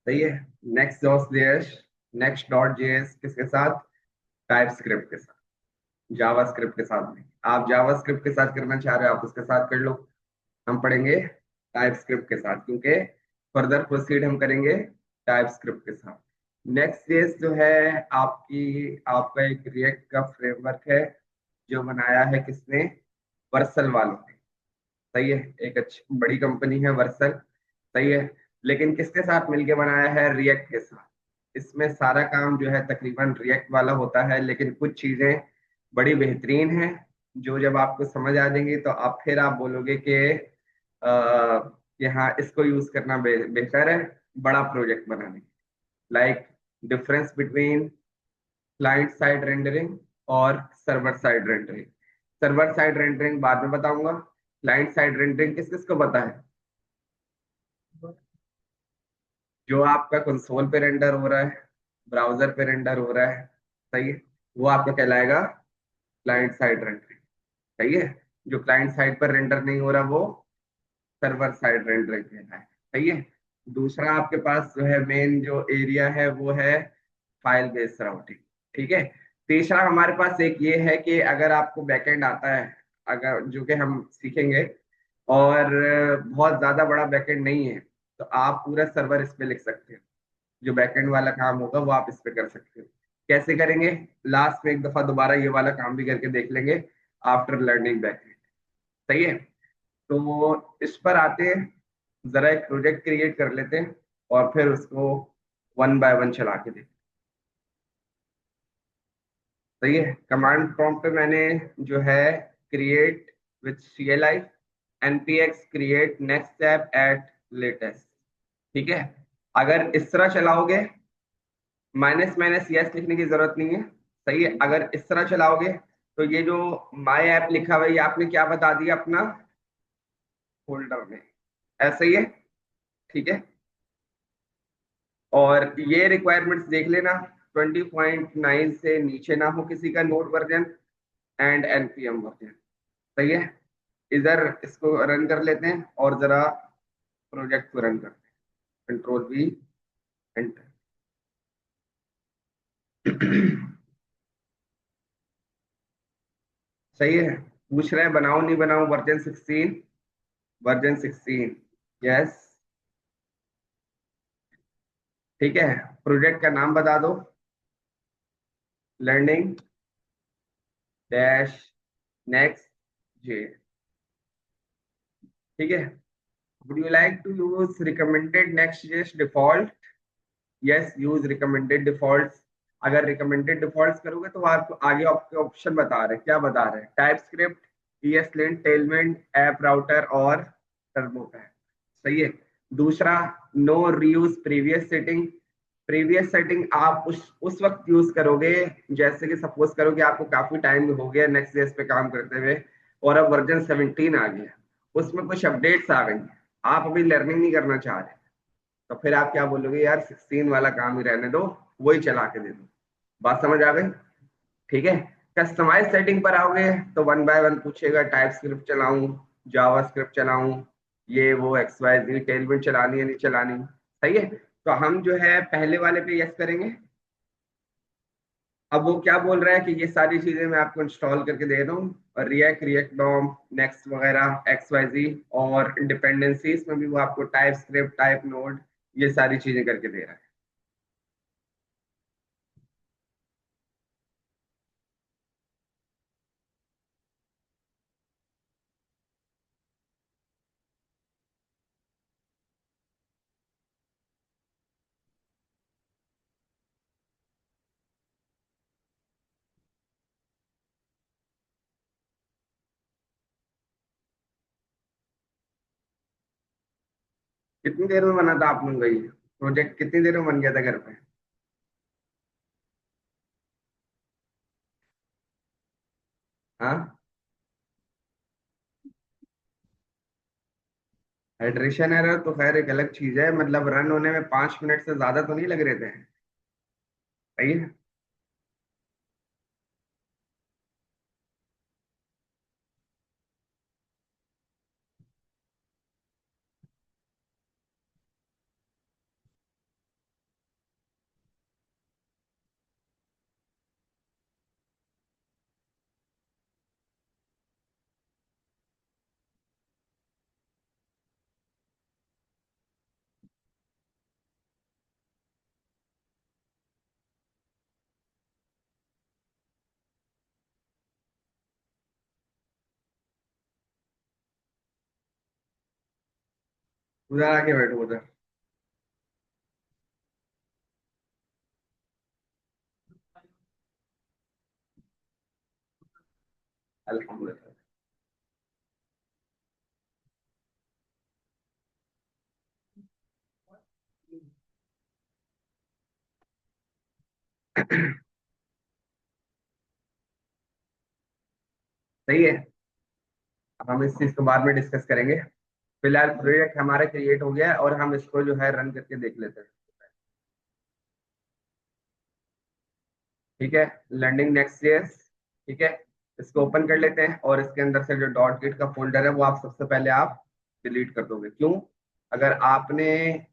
सही है। Next JS, next dot JS किसके साथ? टाइप स्क्रिप्ट के साथ, जावा स्क्रिप्ट के साथ नहीं। आप जावा स्क्रिप्ट के साथ करना चाह रहे हो, आप उसके साथ कर लो। हम पढ़ेंगे टाइप स्क्रिप्ट के साथ, क्योंकि फर्दर प्रोसीड हम करेंगे टाइप स्क्रिप्ट के साथ। नेक्स्ट फेज जो है आपका एक रिएक्ट का फ्रेमवर्क है, जो बनाया है किसने? वर्सल वालों ने। सही है, एक अच्छी बड़ी कंपनी है वर्सल। सही है, लेकिन किसके साथ मिलके बनाया है? रिएक्ट के साथ। इसमें सारा काम जो है तकरीबन रिएक्ट वाला होता है, लेकिन कुछ चीजें बड़ी बेहतरीन हैं, जो जब आपको समझ आ जाएंगी तो आप फिर आप बोलोगे कि हाँ, इसको यूज करना बेहतर है बड़ा प्रोजेक्ट बनाने। Like difference between client side rendering और server side rendering. Server side rendering बाद में बताऊंगा। क्लाइंट साइड रेंडरिंग किस किस को पता है? जो आपका कंसोल पे रेंडर हो रहा है, ब्राउजर पे रेंडर हो रहा है, सही है, वो आपका कहलाएगा क्लाइंट साइड रेंडरिंग। सही है। जो क्लाइंट साइड पर रेंडर नहीं हो रहा, वो सर्वर साइड रेंडरिंग कहलाता है। सही है। दूसरा आपके पास जो है मेन जो एरिया है, वो है फाइल बेस्ड राउटिंग। ठीक है। तीसरा हमारे पास एक ये है कि अगर आपको बैकएंड आता है, अगर जो कि हम सीखेंगे, और बहुत ज्यादा बड़ा बैकएंड नहीं है, तो आप पूरा सर्वर इस पे लिख सकते हो। जो बैकएंड वाला काम होगा वो आप इस पे कर सकते हो। कैसे करेंगे? लास्ट में एक दफा दोबारा ये वाला काम भी करके देख लेंगे, आफ्टर लर्निंग बैकएंड। सही है। तो इस पर आते हैं, जरा एक प्रोजेक्ट क्रिएट कर लेते हैं और फिर उसको वन बाय वन चला के देखते हैं। सही है। कमांड प्रॉम्प्ट पे मैंने जो है create with CLI npx create next app at latest. ठीक है। अगर इस तरह चलाओगे, माइनस माइनस यस लिखने की जरूरत नहीं है। सही है। अगर इस तरह चलाओगे तो ये जो माई ऐप लिखा हुआ है, ये आपने क्या बता दिया? अपना फोल्डर में। ऐसा ही है। ठीक है। और ये रिक्वायरमेंट्स देख लेना, 20.9 से नीचे ना हो किसी का node version and npm version. सही है। इधर इसको रन कर लेते हैं और जरा प्रोजेक्ट को रन करते हैं। Control V, enter. सही है। पूछ रहे हैं बनाओ नहीं बनाओ वर्जन 16। Version 16, yes. ठीक है। प्रोजेक्ट का नाम बता दो, लर्निंग डैश नेक्स्ट जे। ठीक है। Would you like to use recommended next JS default? Yes, use recommended defaults. अगर रिकमेंडेड डिफॉल्ट्स करोगे तो आपको आगे आपके ऑप्शन बता रहे हैं। क्या बता रहे हैं? टाइप स्क्रिप्ट, ESLint, टेलमेंट, ऐप राउटर और टर्बोपैन। सही है। दूसरा, no reuse previous setting. Previous setting आप उस वक्त यूज करोगे, जैसे कि सपोज करो कि आपको काफी टाइम हो गया नेक्स्ट जेएस पे काम करते हुए, और अब वर्जन 17 आ गया, उसमें कुछ अपडेट्स आ गई, आप अभी लर्निंग नहीं करना चाह रहे, तो फिर आप क्या बोलोगे? यार 16 वाला काम ही रहने दो, वही चला के दे दो। बात समझ आ गई? ठीक है। कस्टमाइज सेटिंग पर आओगे तो वन बाय वन पूछेगा, टाइप स्क्रिप्ट चलाऊं, जावा स्क्रिप्ट चलाऊं, ये वो XYZ, टेलमेंट चलानी है नहीं चलानी। सही है। तो हम जो है पहले वाले पे यस करेंगे। अब वो क्या बोल रहा है कि ये सारी चीजें मैं आपको इंस्टॉल करके दे दूं, और रिएक्ट डॉम, नेक्स्ट वगैरह XYZ, और डिपेंडेंसीज में भी वो आपको टाइप स्क्रिप्ट, टाइप नोड, ये सारी चीजें करके दे रहा है। कितनी देर में बना था आप लोगों का ये प्रोजेक्ट? कितनी देर में बन गया था घर पे? हाँ। हाइड्रेशन एरर तो खैर एक अलग चीज है, मतलब रन होने में 5 मिनट से ज्यादा तो नहीं लग रहे थे? सही है। उधर आके बैठो उधर। अल्हम्दुलिल्लाह। सही है। अब हम इस चीज को बाद में डिस्कस करेंगे। फिलहाल प्रोजेक्ट हमारा क्रिएट हो गया है और हम इसको जो है रन करके देख लेते हैं। ठीक है। Learning next JS. ठीक है। इसको ओपन कर लेते हैं और इसके अंदर से जो डॉट गिट का फोल्डर है वो आप सबसे पहले आप डिलीट कर दोगे। क्यों? अगर आपने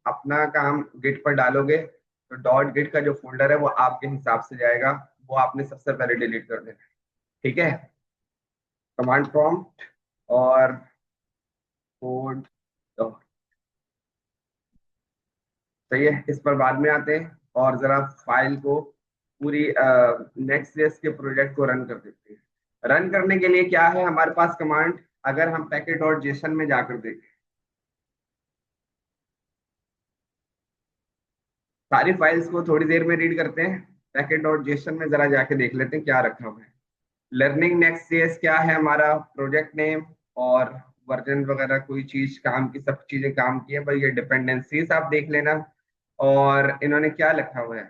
अपना काम गिट पर डालोगे तो डॉट गिट का जो फोल्डर है वो आपके हिसाब से जाएगा। वो आपने सबसे पहले डिलीट कर देना। ठीक है। कमांड प्रॉम्प्ट और कोड। तो सही है, इस पर बाद में आते हैं और जरा फाइल को पूरी नेक्स्ट जेएस के प्रोजेक्ट को रन कर देते हैं। रन करने के लिए क्या है हमारे पास कमांड? अगर हम पैकेट डॉट जेसन में जाकर देखें, सारी फाइल्स को थोड़ी देर में रीड करते हैं। पैकेट डॉट जेसन में जरा जाके देख लेते हैं क्या रखा हुआ है। लर्निंग नेक्स्ट जेएस क्या है हमारा? प्रोजेक्ट नेम और वर्जन वगैरह कोई चीज काम की, सब चीजें काम की है भाई। ये डिपेंडेंसीज आप देख लेना। और इन्होंने क्या लिखा हुआ है?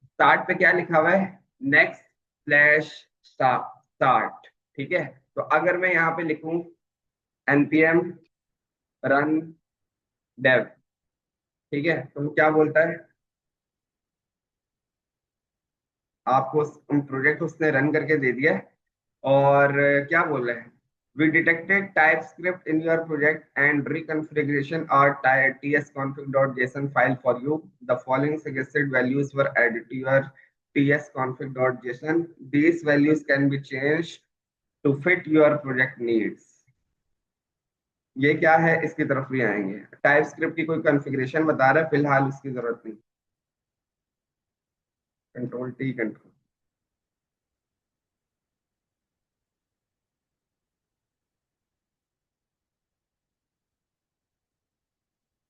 स्टार्ट पे क्या लिखा हुआ है? Next slash start. ठीक है। तो अगर मैं यहाँ पे लिखूं npm रन डेव, ठीक है, तो वो क्या बोलता है? आपको प्रोजेक्ट उसने रन करके दे दिया है। और क्या बोल रहे हैं? We detected TypeScript in your project and reconfiguration our tsconfig.json file for you. The following suggested values were added to your tsconfig.json. These values can be changed to fit your project needs. ये क्या है? इसकी तरफ भी आएंगे। Type script की कोई configuration बता रहा है, फिलहाल उसकी जरूरत नहीं। Control T control.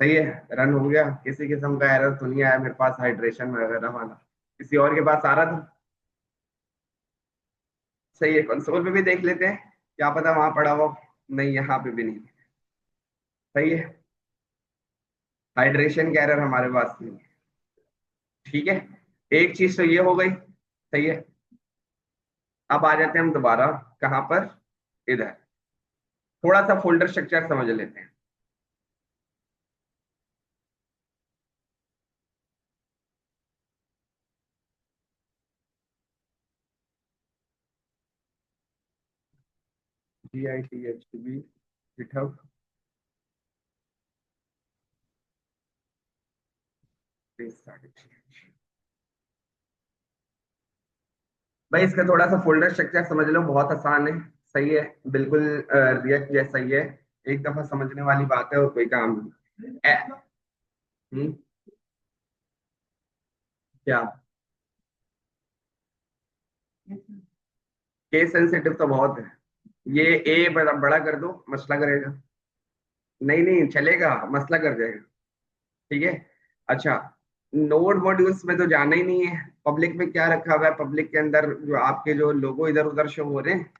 सही है। रन हो गया। किसी किस्म का एरर तो नहीं आया मेरे पास हाइड्रेशन वगैरह वाला। किसी और के पास आ रहा था? सही है। कंसोल पे भी देख लेते हैं, क्या पता वहां पड़ा हो। नहीं, यहाँ पे भी नहीं। सही है। हाइड्रेशन का एरर हमारे पास नहीं है। ठीक है। एक चीज तो ये हो गई। सही है। अब आ जाते हैं हम दोबारा। कहाँ पर? इधर। थोड़ा सा फोल्डर स्ट्रक्चर समझ लेते हैं। GitHub गिटहब भाई इसका थोड़ा सा फोल्डर स्ट्रक्चर समझ लो, बहुत आसान है। सही है। बिल्कुल रिएक्ट जैसा ही है। एक दफा समझने वाली बात है और कोई काम नहीं। हम्म, क्या? केस सेंसिटिव तो बहुत है। ये ए बड़ा बड़ा कर दो, मसला करेगा। नहीं नहीं चलेगा, मसला कर जाएगा। ठीक है। अच्छा। नोड मॉड्यूल्स में तो जाना ही नहीं है। पब्लिक में क्या रखा हुआ है? पब्लिक के अंदर जो आपके जो लोगो इधर उधर शो हो रहे हैं,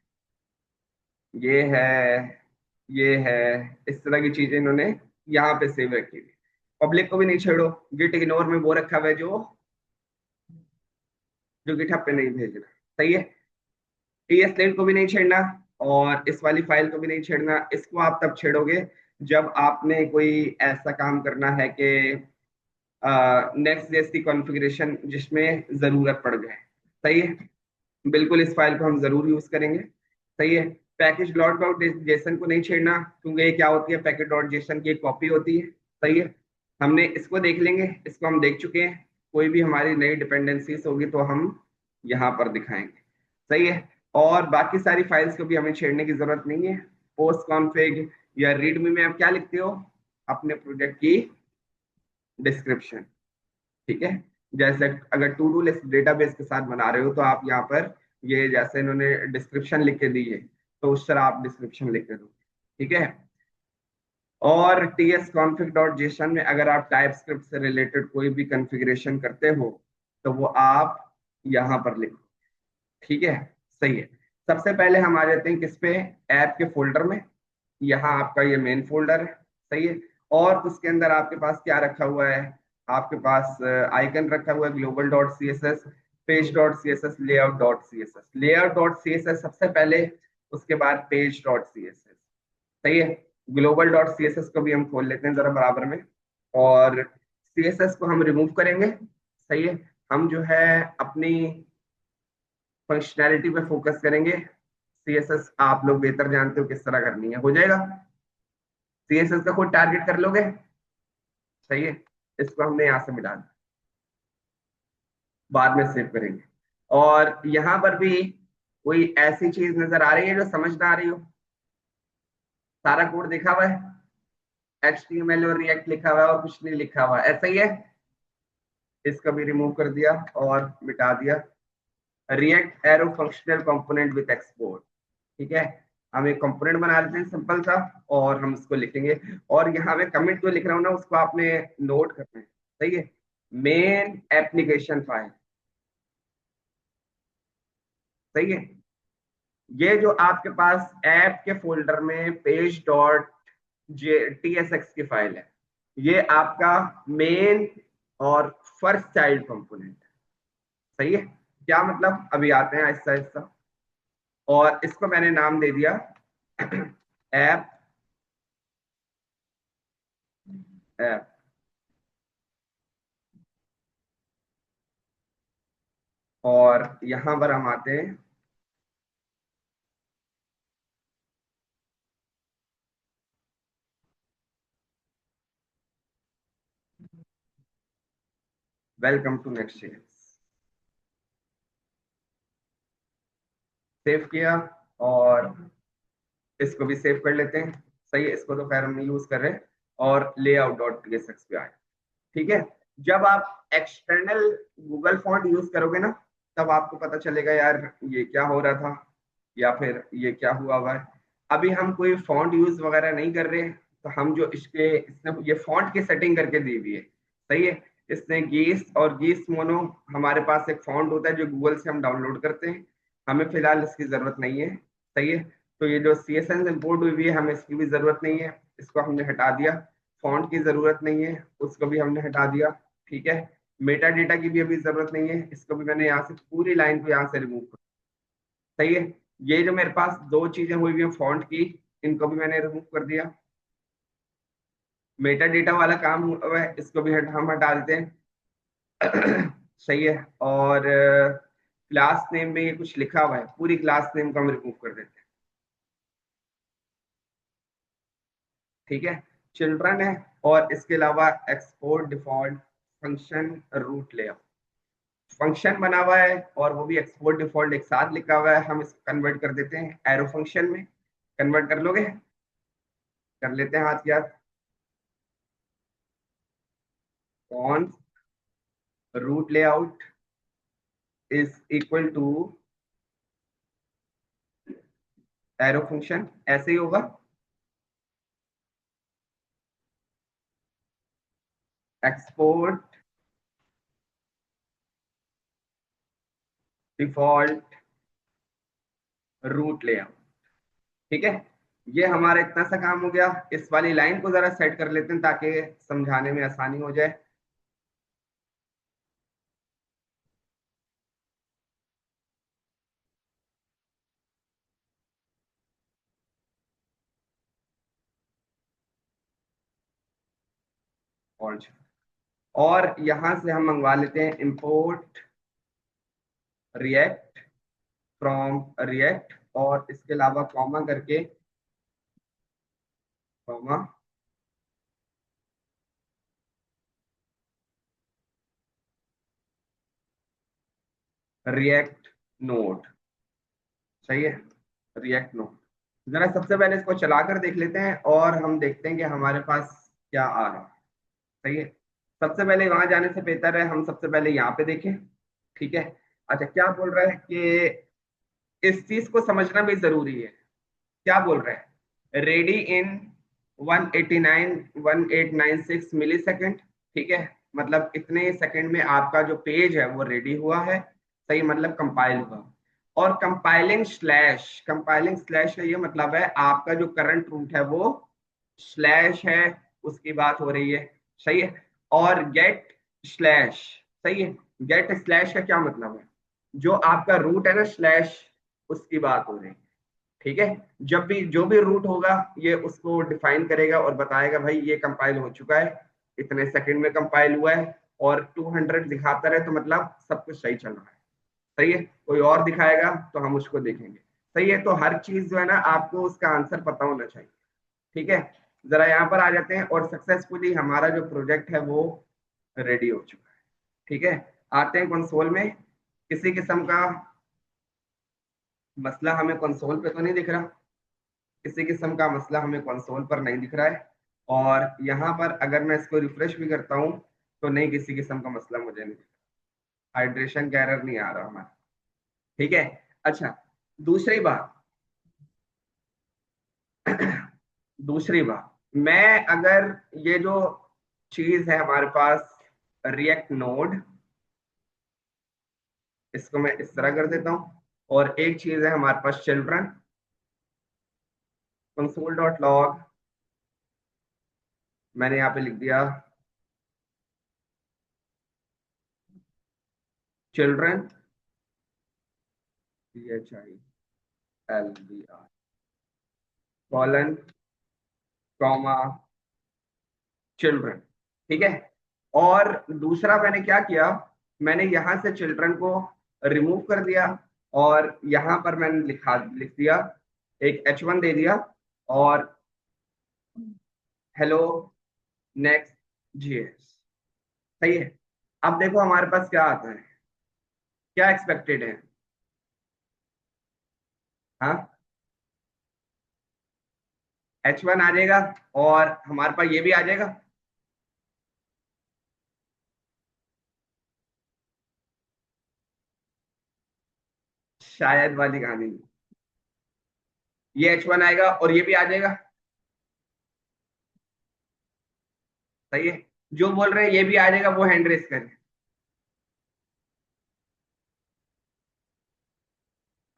ये है, ये है, इस तरह की चीजें इन्होंने यहाँ पे सेव रखी हुई। पब्लिक को भी नहीं छेड़ो। गिट इग्नोर में वो रखा हुआ है जो जो गिटहब पे नहीं भेजना। सही है। टीएस लेट को भी नहीं छेड़ना और इस वाली फाइल को भी नहीं छेड़ना। इसको आप तब छेड़ोगे जब आपने कोई ऐसा काम करना है कि नेक्स्ट जेएस की कॉन्फ़िगरेशन जिसमें जरूरत पड़ जाए। सही है। बिल्कुल इस फाइल को हम जरूर यूज करेंगे। सही है। पैकेज डॉट डॉट जेसन को नहीं छेड़ना, क्योंकि ये क्या होती है? पैकेज डॉट जेसन की एक कॉपी होती है। सही है। हमने इसको देख लेंगे, इसको हम देख चुके हैं। कोई भी हमारी नई डिपेंडेंसीज होगी तो हम यहाँ पर दिखाएंगे। सही है। और बाकी सारी फाइल्स को भी हमें छेड़ने की जरूरत नहीं है। पोस्ट कॉन्फ़िग या रीडमी में आप क्या लिखते हो? अपने प्रोजेक्ट की डिस्क्रिप्शन। ठीक है। जैसे अगर टू डू लिस्ट डेटाबेस के साथ बना रहे हो तो आप यहाँ पर ये जैसे इन्होंने डिस्क्रिप्शन लिख के दी है, तो उस तरह आप डिस्क्रिप्शन लिख के दो। ठीक है। और tsconfig.json में अगर आप टाइप स्क्रिप्ट से रिलेटेड कोई भी कॉन्फ़िगरेशन करते हो तो वो आप यहाँ पर लिखो। ठीक है, सही है। सबसे पहले हम आ जाते हैं किस पे, ऐप के फोल्डर में। यहाँ आपका ये मेन फोल्डर है, सही है। और उसके अंदर आपके पास क्या रखा हुआ है, आपके पास आइकन रखा हुआ है global dot C S S, page dot C S S, layout dot C S S. Layout dot C S S सबसे पहले, उसके बाद page dot C S S, सही है। Global dot C S S को भी हम खोल लेते हैं जरा बराबर में, और सी एस एस को हम रिमूव करेंगे, सही है। हम जो है अपनी फंक्शनैलिटी पे फोकस करेंगे। सीएसएस आप लोग बेहतर जानते हो किस तरह करनी है, हो जाएगा। सीएसएस का खुद टारगेट कर लोगे, सही है। इसको हमने यहाँ से मिला दिया, बाद में सेव करेंगे। और यहाँ पर भी कोई ऐसी चीज नजर आ रही है जो समझ ना आ रही हो? सारा कोड देखा हुआ है, HTML और रिएक्ट लिखा हुआ है और कुछ नहीं लिखा हुआ है, ऐसा ही है। इसका भी रिमूव कर दिया और मिटा दिया। React arrow functional component with export, ठीक है। हम एक कंपोनेंट बना लेते हैं सिंपल सा, और हम इसको लिखेंगे। और यहाँ पे कमिट जो लिख रहा हूँ ना, उसको आपने नोट करना है, सही है। मेन एप्लीकेशन फाइल, सही है। ये जो आपके पास ऐप के फोल्डर में पेज डॉट जे TSX की फाइल है, ये आपका मेन और फर्स्ट चाइल्ड कंपोनेंट, सही है। क्या मतलब, अभी आते हैं आहिस्ता आहिस्ता। और इसको मैंने नाम दे दिया ऐप, ऐप। और यहां पर हम आते हैं, वेलकम टू नेक्स्ट। सेव किया, और इसको भी सेव कर लेते हैं, सही है। इसको तो खैर हम नहीं यूज कर रहे। और लेआउट डॉट TSX पे आए, ठीक है। जब आप एक्सटर्नल गूगल फॉन्ट यूज करोगे ना, तब आपको पता चलेगा यार ये क्या हो रहा था, या फिर ये क्या हुआ हुआ है। अभी हम कोई फॉन्ट यूज वगैरह नहीं कर रहे, तो हम जो इसने ये फॉन्ट की सेटिंग करके दी हुई है, सही है। इसने गीस और गीस मोनो, हमारे पास एक फॉन्ट होता है जो गूगल से हम डाउनलोड करते हैं, हमें फिलहाल इसकी जरूरत नहीं है, सही है। तो ये जो CSS इंपोर्ट हुई हुई है, हमें इसकी भी जरूरत नहीं है, इसको हमने हटा दिया। फॉन्ट की जरूरत नहीं है, उसको भी हमने हटा दिया, ठीक है। मेटा डेटा की भी अभी जरूरत नहीं है, इसको भी मैंने यहाँ से पूरी लाइन को यहाँ से रिमूव कर, सही है। ये जो मेरे पास दो चीजें हुई हुई है फॉन्ट की, इनको भी मैंने रिमूव कर दिया। मेटा डेटा वाला काम हुआ है, इसको भी हम हटा देते हैं सही है। और क्लास नेम में ये कुछ लिखा हुआ है, पूरी क्लास नेम को हम रिमूव कर देते हैं, ठीक है। चिल्ड्रन है, और इसके अलावा export default function root layout, function बना हुआ है, और वो भी एक्सपोर्ट डिफॉल्ट एक साथ लिखा हुआ है। हम इसको कन्वर्ट कर देते हैं एरो फंक्शन में। कन्वर्ट कर लोगे? कर लेते हैं हाथ के हाथ। कौन root layout is equal to arrow function, ऐसे ही होगा। एक्सपोर्ट डिफॉल्ट रूट लेआउट, ठीक है। ये हमारा इतना सा काम हो गया। इस वाली लाइन को जरा सेट कर लेते हैं ताकि समझाने में आसानी हो जाए। और यहां से हम मंगवा लेते हैं इंपोर्ट रिएक्ट फ्रॉम रिएक्ट, और इसके अलावा कॉमा करके, कॉमा रिएक्ट नोड, सही है। रिएक्ट नोड, जरा सबसे पहले इसको चलाकर देख लेते हैं, और हम देखते हैं कि हमारे पास क्या आ रहा है, सही है। सबसे पहले वहां जाने से बेहतर है हम सबसे पहले यहाँ पे देखें, ठीक है। अच्छा, क्या बोल रहा है कि इस चीज को समझना भी जरूरी है। क्या बोल रहा है? Ready in 189 1896 millisecond. ठीक है, मतलब इतने सेकंड में आपका जो पेज है वो रेडी हुआ है। सही, मतलब कंपाइल हुआ। और कंपाइलिंग स्लैश का ये मतलब है आपका जो करंट रूट है वो स्लैश है, उसकी बात हो रही है। सही है। और गेट स्लैश, सही है। गेट स्लैश का क्या मतलब है, जो आपका रूट है ना स्लैश, उसकी बात हो रही है। ठीक है, जब भी जो भी रूट होगा ये उसको डिफाइन करेगा और बताएगा भाई ये कंपाइल हो चुका है, इतने सेकंड में कंपाइल हुआ है, और 200 दिखाता रहे तो मतलब सब कुछ सही चल रहा है। सही है, कोई और दिखाएगा तो हम उसको देखेंगे। सही है, तो हर चीज जो है ना आपको उसका आंसर पता होना चाहिए। ठीक है, जरा यहाँ पर आ जाते हैं, और सक्सेसफुली हमारा जो प्रोजेक्ट है वो रेडी हो चुका है। ठीक है, आते हैं कंसोल में। किसी किस्म का मसला हमें कंसोल पे तो नहीं दिख रहा, किसी किस्म का मसला हमें कंसोल पर नहीं दिख रहा है। और यहाँ पर अगर मैं इसको रिफ्रेश भी करता हूँ तो नहीं, किसी किस्म का मसला मुझे नहीं दिख रहा, हाइड्रेशन का एरर नहीं आ रहा हमारा। ठीक है। अच्छा, दूसरी बात दूसरी बात, मैं अगर ये जो चीज है हमारे पास रिएक्ट नोड, इसको मैं इस तरह कर देता हूँ, और एक चीज है हमारे पास चिल्ड्रन, कंसोल डॉट लॉग, मैंने यहाँ पे लिख दिया children, CHILDRN colon comma children. ठीक है। और दूसरा मैंने क्या किया, मैंने यहां से चिल्ड्रन को रिमूव कर दिया, और यहां पर मैंने लिख दिया एक H1 दे दिया, और हेलो नेक्स्ट जीएस। सही है। अब देखो हमारे पास क्या आता है, क्या एक्सपेक्टेड है। हाँ, H1 आ जाएगा, और हमारे पास ये भी आ जाएगा। शायद वाली कहानी, ये H1 आएगा और ये भी आ जाएगा। सही है, जो बोल रहे हैं ये भी आ जाएगा वो हैंड रेस करें।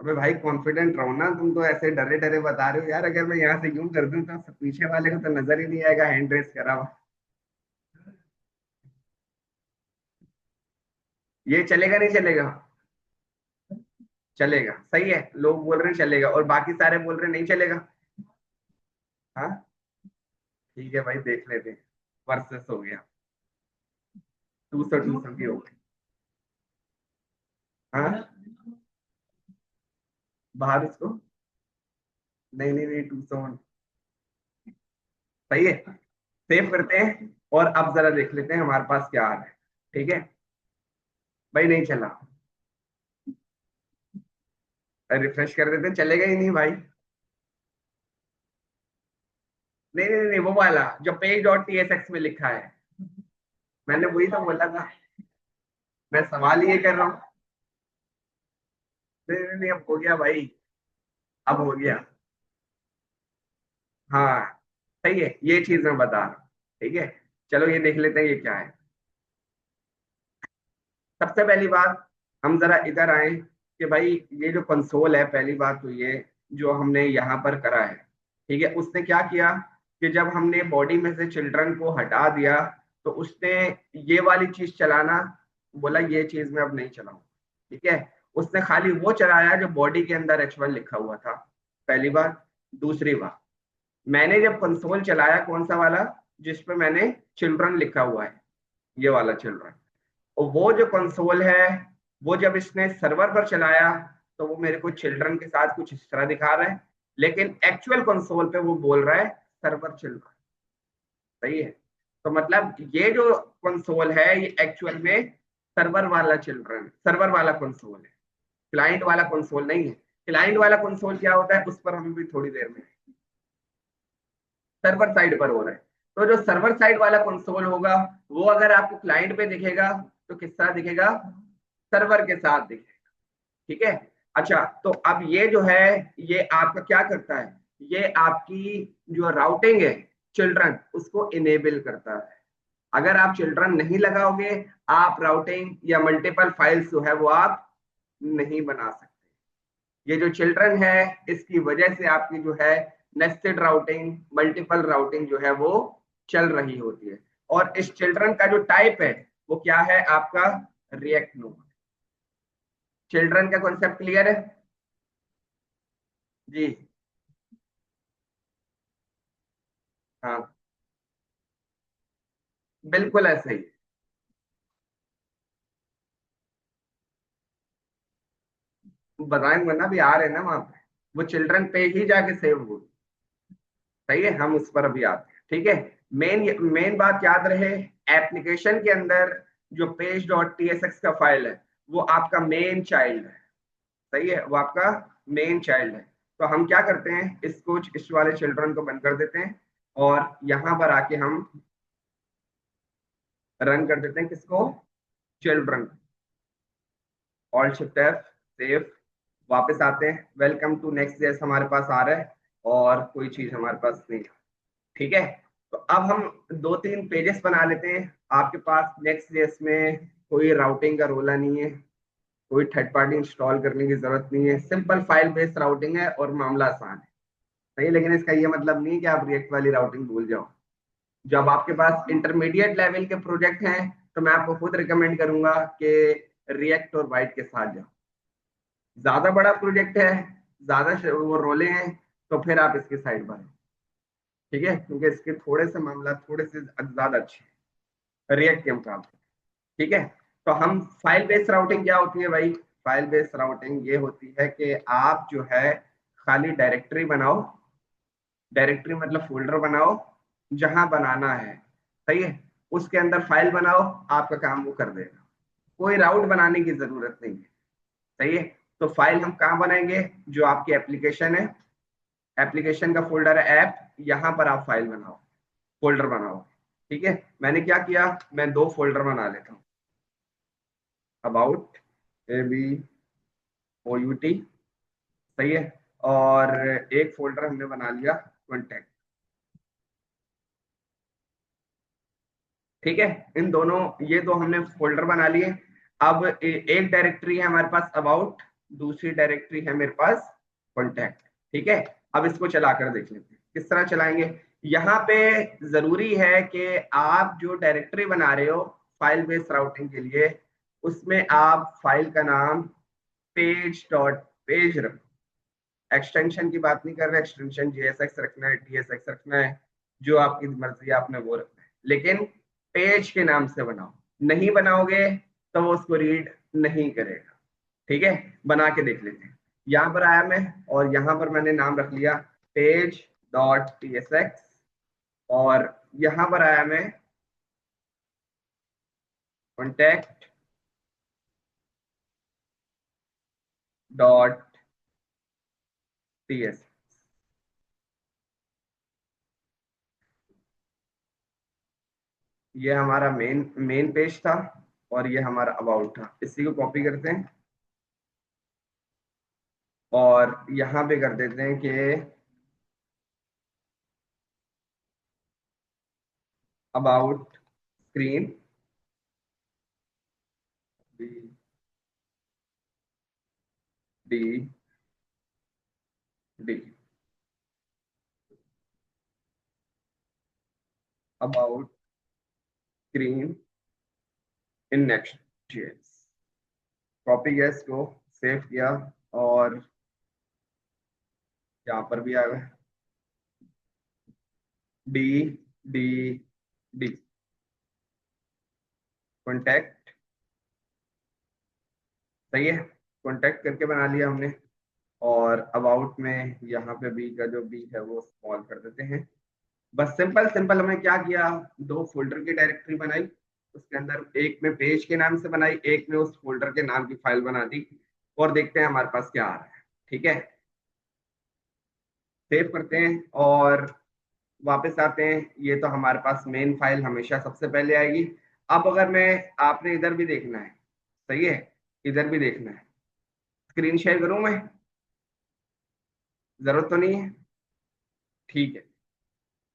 अबे भाई कॉन्फिडेंट रहो ना, तुम तो ऐसे डरे डरे बता रहे हो यार, अगर मैं यहाँ से यूं कर दूं तो पीछे वाले को तो नजर ही नहीं आएगा हैंड रेस करा हुआ। ये चलेगा नहीं चलेगा? चलेगा, सही है, लोग बोल रहे हैं चलेगा और बाकी सारे बोल रहे हैं नहीं चलेगा। हाँ, ठीक है भाई, देख लेते हैं। वर्सेस हो गया, 200 की हो गई। हाँ, बाहर इसको, नहीं नहीं नहीं, 201। सही है, सेव करते हैं, और अब जरा देख लेते हैं हमारे पास क्या आ रहा है। ठीक है भाई, नहीं चला, रिफ्रेश कर देते हैं, चलेगा ही नहीं भाई। नहीं नहीं नहीं, वो वाला जो पेज डॉट टीएसएक्स में लिखा है, मैंने वही तो बोला था, मैं सवाल ये कर रहा हूँ। नहीं नहीं नहीं, अब हो गया भाई, अब हो गया। हाँ, सही है, ये चीज मैं बता रहा हूँ। ठीक है, चलो ये देख लेते हैं ये क्या है। सबसे पहली बात, हम जरा इधर आए कि भाई ये जो कंसोल है, पहली बात तो ये जो हमने यहाँ पर करा है, ठीक है, उसने क्या किया कि जब हमने बॉडी में से चिल्ड्रन को हटा दिया तो उसने ये वाली चीज चलाना बोला, ये चीज मैं अब नहीं चलाऊं। ठीक है, उसने खाली वो चलाया जो बॉडी के अंदर H1 लिखा हुआ था, पहली बात। दूसरी बात, मैंने जब कंसोल चलाया, कौन सा वाला, जिसपे मैंने चिल्ड्रन लिखा हुआ है, ये वाला चिल्ड्रन, और वो जो कंसोल है वो जब इसने सर्वर पर चलाया तो वो मेरे को चिल्ड्रन के साथ कुछ इस तरह दिखा रहा है, लेकिन एक्चुअल कंसोल पे वो बोल रहा है सर्वर चिल्ड्रन। सही है, तो मतलब ये जो कंसोल है ये एक्चुअल में सर्वर वाला चिल्ड्रन, सर्वर वाला कंसोल है, क्लाइंट वाला कंसोल नहीं है। क्लाइंट वाला कंसोल क्या होता है उस पर हम भी थोड़ी देर में, सर्वर साइड पर हो रहा है। तो जो सर्वर साइड वाला कंसोल होगा वो अगर आपको क्लाइंट पे दिखेगा तो किस तरह दिखेगा, सर्वर के साथ दिखेगा। ठीक है। अच्छा, तो अब ये जो है ये आपका क्या करता है, ये आपकी जो राउटिंग है, चिल्ड्रन उसको इनेबल करता है। अगर आप चिल्ड्रन नहीं लगाओगे, आप राउटिंग या मल्टीपल फाइल्स जो है वो आप नहीं बना सकते। ये जो चिल्ड्रन है, इसकी वजह से आपकी जो है नेस्टेड राउटिंग, मल्टीपल राउटिंग जो है वो चल रही होती है। और इस चिल्ड्रन का जो टाइप है वो क्या है आपका, रिएक्ट नोड। चिल्ड्रन का कॉन्सेप्ट क्लियर है जी? हाँ, बिल्कुल ऐसे ही। बताएंगे ना, भी आ रहे हैं ना वहां पे, वो चिल्ड्रन पे ही जाके सेव हो। सही है, हम उस पर अभी आते हैं। ठीक है, मेन मेन बात याद रहे, एप्लीकेशन के अंदर जो पेज डॉट टीएसएक्स का फाइल है वो आपका मेन चाइल्ड है। सही है, वो आपका मेन चाइल्ड है। तो हम क्या करते हैं, इसको इस वाले चिल्ड्रन को बंद कर देते हैं और यहाँ पर आके हम रन कर देते हैं किसको, children. Alt shift F, save, वापस आते हैं, वेलकम टू नेक्स्ट जेएस हमारे पास आ रहा है और कोई चीज हमारे पास नहीं है। ठीक है, तो अब हम दो तीन पेजेस बना लेते हैं। आपके पास नेक्स्ट जेएस में कोई राउटिंग का रोला नहीं है, कोई थर्ड पार्टी इंस्टॉल करने की जरूरत नहीं है, सिंपल फाइल बेस्ड राउटिंग है और मामला आसान है। सही है, लेकिन इसका ये मतलब नहीं कि आप रिएक्ट वाली राउटिंग भूल जाओ। जब आपके पास इंटरमीडिएट लेवल के प्रोजेक्ट हैं तो मैं आपको खुद रिकमेंड करूंगा कि रिएक्ट और वाइट के साथ जाओ। ज्यादा बड़ा प्रोजेक्ट है, ज्यादा वो रोले हैं, तो फिर आप इसकी साइड पर। ठीक है, क्योंकि इसके थोड़े से मामला थोड़े से ज्यादा अच्छे हैं रिएक्ट के मुकाबले। ठीक है, तो हम फाइल बेस्ड राउटिंग क्या होती है भाई, फाइल बेस्ड राउटिंग ये होती है कि आप जो है खाली डायरेक्टरी बनाओ। डायरेक्टरी मतलब फोल्डर बनाओ जहां बनाना है। सही है, उसके अंदर फाइल बनाओ, आपका काम वो कर देगा। कोई राउट बनाने की जरूरत नहीं है। सही है, तो फाइल हम कहाँ बनाएंगे, जो आपकी एप्लीकेशन है, एप्लीकेशन का फोल्डर है ऐप, यहाँ पर आप फाइल बनाओ, फोल्डर बनाओ। ठीक है, मैंने क्या किया, मैं दो फोल्डर बना लेता हूँ, about, A B O U T. सही है, और एक फोल्डर हमने बना लिया कॉन्टैक्ट। ठीक है, इन दोनों, ये दो हमने फोल्डर बना लिए। अब एक डायरेक्टरी है हमारे पास अबाउट, दूसरी डायरेक्टरी है मेरे पास कॉन्टैक्ट। ठीक है, अब इसको चलाकर देख लेते हैं किस तरह चलाएंगे। यहाँ पे जरूरी है कि आप जो डायरेक्टरी बना रहे हो फाइल बेस्ड राउटिंग के लिए, उसमें आप फाइल का नाम पेज डॉट पेज रखो। एक्सटेंशन की बात नहीं कर रहे, एक्सटेंशन जेएसएक्स रखना है, टीएसएक्स रखना है, जो आपकी मर्जी है आपने वो रखना है, लेकिन पेज के नाम से बनाओ। नहीं बनाओगे तो वो उसको रीड नहीं करेगा। ठीक है, बना के देख लेते हैं। यहाँ पर आया मैं और यहाँ पर मैंने नाम रख लिया पेज डॉट टीएसएक्स, और यहाँ पर आया मैं कॉन्टैक्ट डॉट टीएस। ये हमारा मेन मेन पेज था और ये हमारा अबाउट था। इसी को कॉपी करते हैं और यहाँ पे कर देते हैं कि about screen D D D about screen in next JS. Copy gas को सेव किया और यहाँ पर भी आ गए डी डी डी कॉन्टैक्ट। सही है, कॉन्टैक्ट करके बना लिया हमने। और अबाउट में यहाँ पे बी का जो बी है वो स्मॉल कर देते हैं। बस सिंपल सिंपल हमने क्या किया, दो फोल्डर की डायरेक्टरी बनाई, उसके अंदर एक में पेज के नाम से बनाई, एक में उस फोल्डर के नाम की फाइल बना दी, और देखते हैं हमारे पास क्या आ रहा है। ठीक है, सेव करते हैं और वापस आते हैं। ये तो हमारे पास मेन फाइल हमेशा सबसे पहले आएगी। अब अगर मैं, आपने इधर भी देखना है, सही है, इधर भी देखना है, स्क्रीन शेयर करूं मैं, जरूरत तो नहीं है? ठीक है,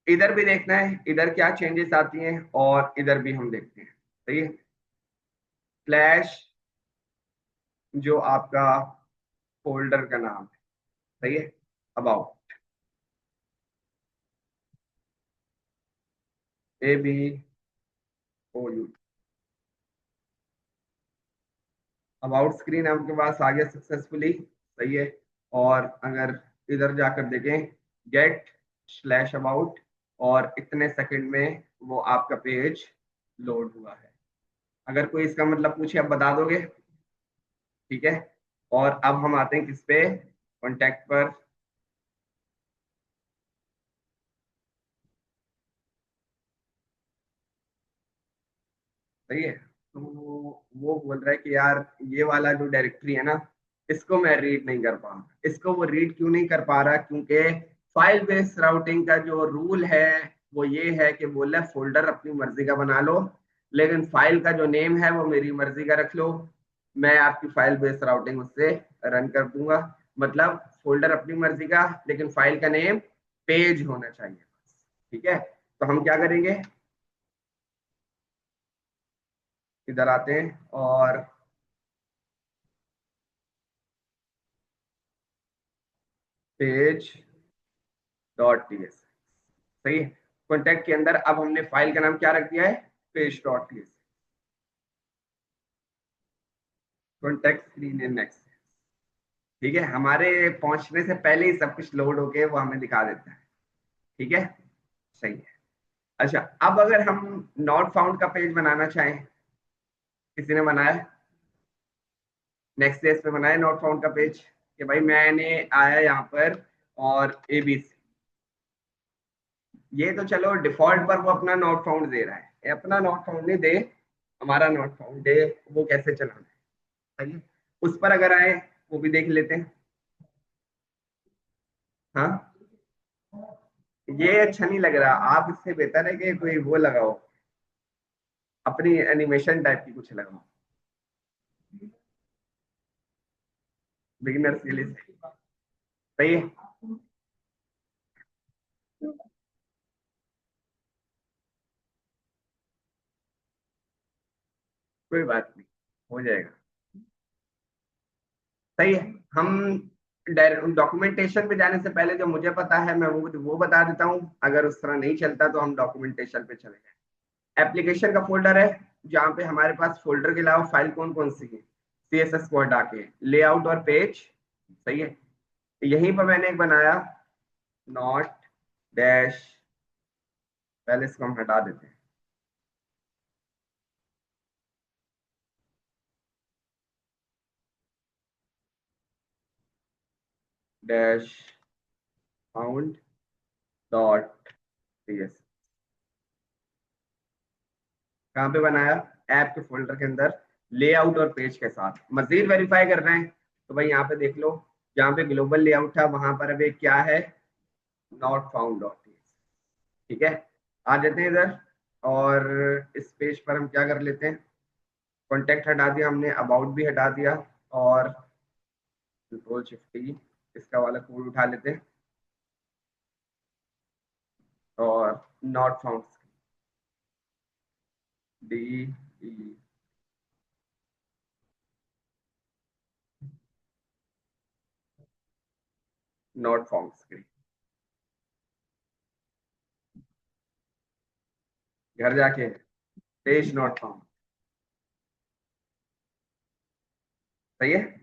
इधर भी देखना है इधर क्या चेंजेस आती हैं और इधर भी हम देखते हैं। सही है। स्लैश जो आपका फोल्डर का नाम है। सही है। अबाउट ABOU अबाउट स्क्रीन आपके पास आ गया सक्सेसफुली। सही है। और अगर इधर जाकर देखें गेट स्लैश अबाउट और इतने सेकंड में वो आपका पेज लोड हुआ है। अगर कोई इसका मतलब पूछे आप बता दोगे। ठीक है। और अब हम आते हैं किस पे, कॉन्टैक्ट पर। सही है। तो वो बोल रहा है कि यार ये वाला जो डायरेक्टरी है ना इसको मैं रीड नहीं कर पा रहा। इसको वो रीड क्यों नहीं कर पा रहा, क्योंकि फाइल बेस्ड राउटिंग का जो रूल है वो ये है कि बोल रहा है फोल्डर अपनी मर्जी का बना लो, लेकिन फाइल का जो नेम है वो मेरी मर्जी का रख लो। मैं आपकी फाइल बेस्ड राउटिंग उससे रन कर दूंगा। मतलब फोल्डर अपनी मर्जी का, लेकिन फाइल का नेम पेज होना चाहिए। ठीक है। तो हम क्या करेंगे, इधर आते हैं और पेज डॉट टीएस। सही है। कॉन्टेक्ट के अंदर अब हमने फाइल का नाम क्या रख दिया है, page dot TS. Contact screen in next. ठीक है, हमारे पहुंचने से पहले ही सब कुछ लोड होके वो हमें दिखा देता है। ठीक है। सही है। अच्छा, अब अगर हम नॉट फाउंड का पेज बनाना चाहें, किसी ने बनाया नेक्स्ट पेज पे बनाया नॉट फाउंड का पेज कि भाई मैंने आया यहाँ पर और एबीसी, ये तो चलो डिफॉल्ट पर वो अपना नॉट फाउंड दे रहा है, ये अपना नॉट फाउंड नहीं दे, हमारा नॉट फाउंड दे, वो कैसे चलाना है। सही है। उस पर अगर आए वो भी देख लेते हैं। हाँ, ये अच्छा नहीं लग रहा, आप इससे बेहतर है कि कोई वो लगाओ, अपनी एनिमेशन टाइप की कुछ लगाओ, बिगिनर्स के लिए। सही है। कोई बात नहीं, हो जाएगा। सही है। हम डॉक्यूमेंटेशन पे जाने से पहले जो मुझे पता है मैं वो बता देता हूँ, अगर उस तरह नहीं चलता तो हम डॉक्यूमेंटेशन पे चले जाए। एप्लीकेशन का फोल्डर है जहाँ पे हमारे पास फोल्डर के अलावा फाइल कौन कौन सी है, CSS कोड आके लेआउट और पेज। सही है। यहीं पर मैंने एक बनाया नॉट डैश, पहले इसको हम हटा देते हैं। Dash found dot C. कहाँ पे बनाया, ऐप के फोल्डर के अंदर लेआउट और पेज के साथ। मजीद वेरीफाई करना है तो भाई यहाँ पे देख लो, जहाँ पे ग्लोबल लेआउट था वहां पर अभी क्या है, नॉट फाउंड डॉट। ठीक है। आ जाते हैं इधर और इस पेज पर हम क्या कर लेते हैं, कॉन्टेक्ट हटा दिया हमने, अबाउट भी हटा दिया, और कंट्रोल शिफ्ट टी इसका वाला कोड उठा लेते हैं और not found D E not found screen, घर जाके पेज नॉट फाउंड। सही है।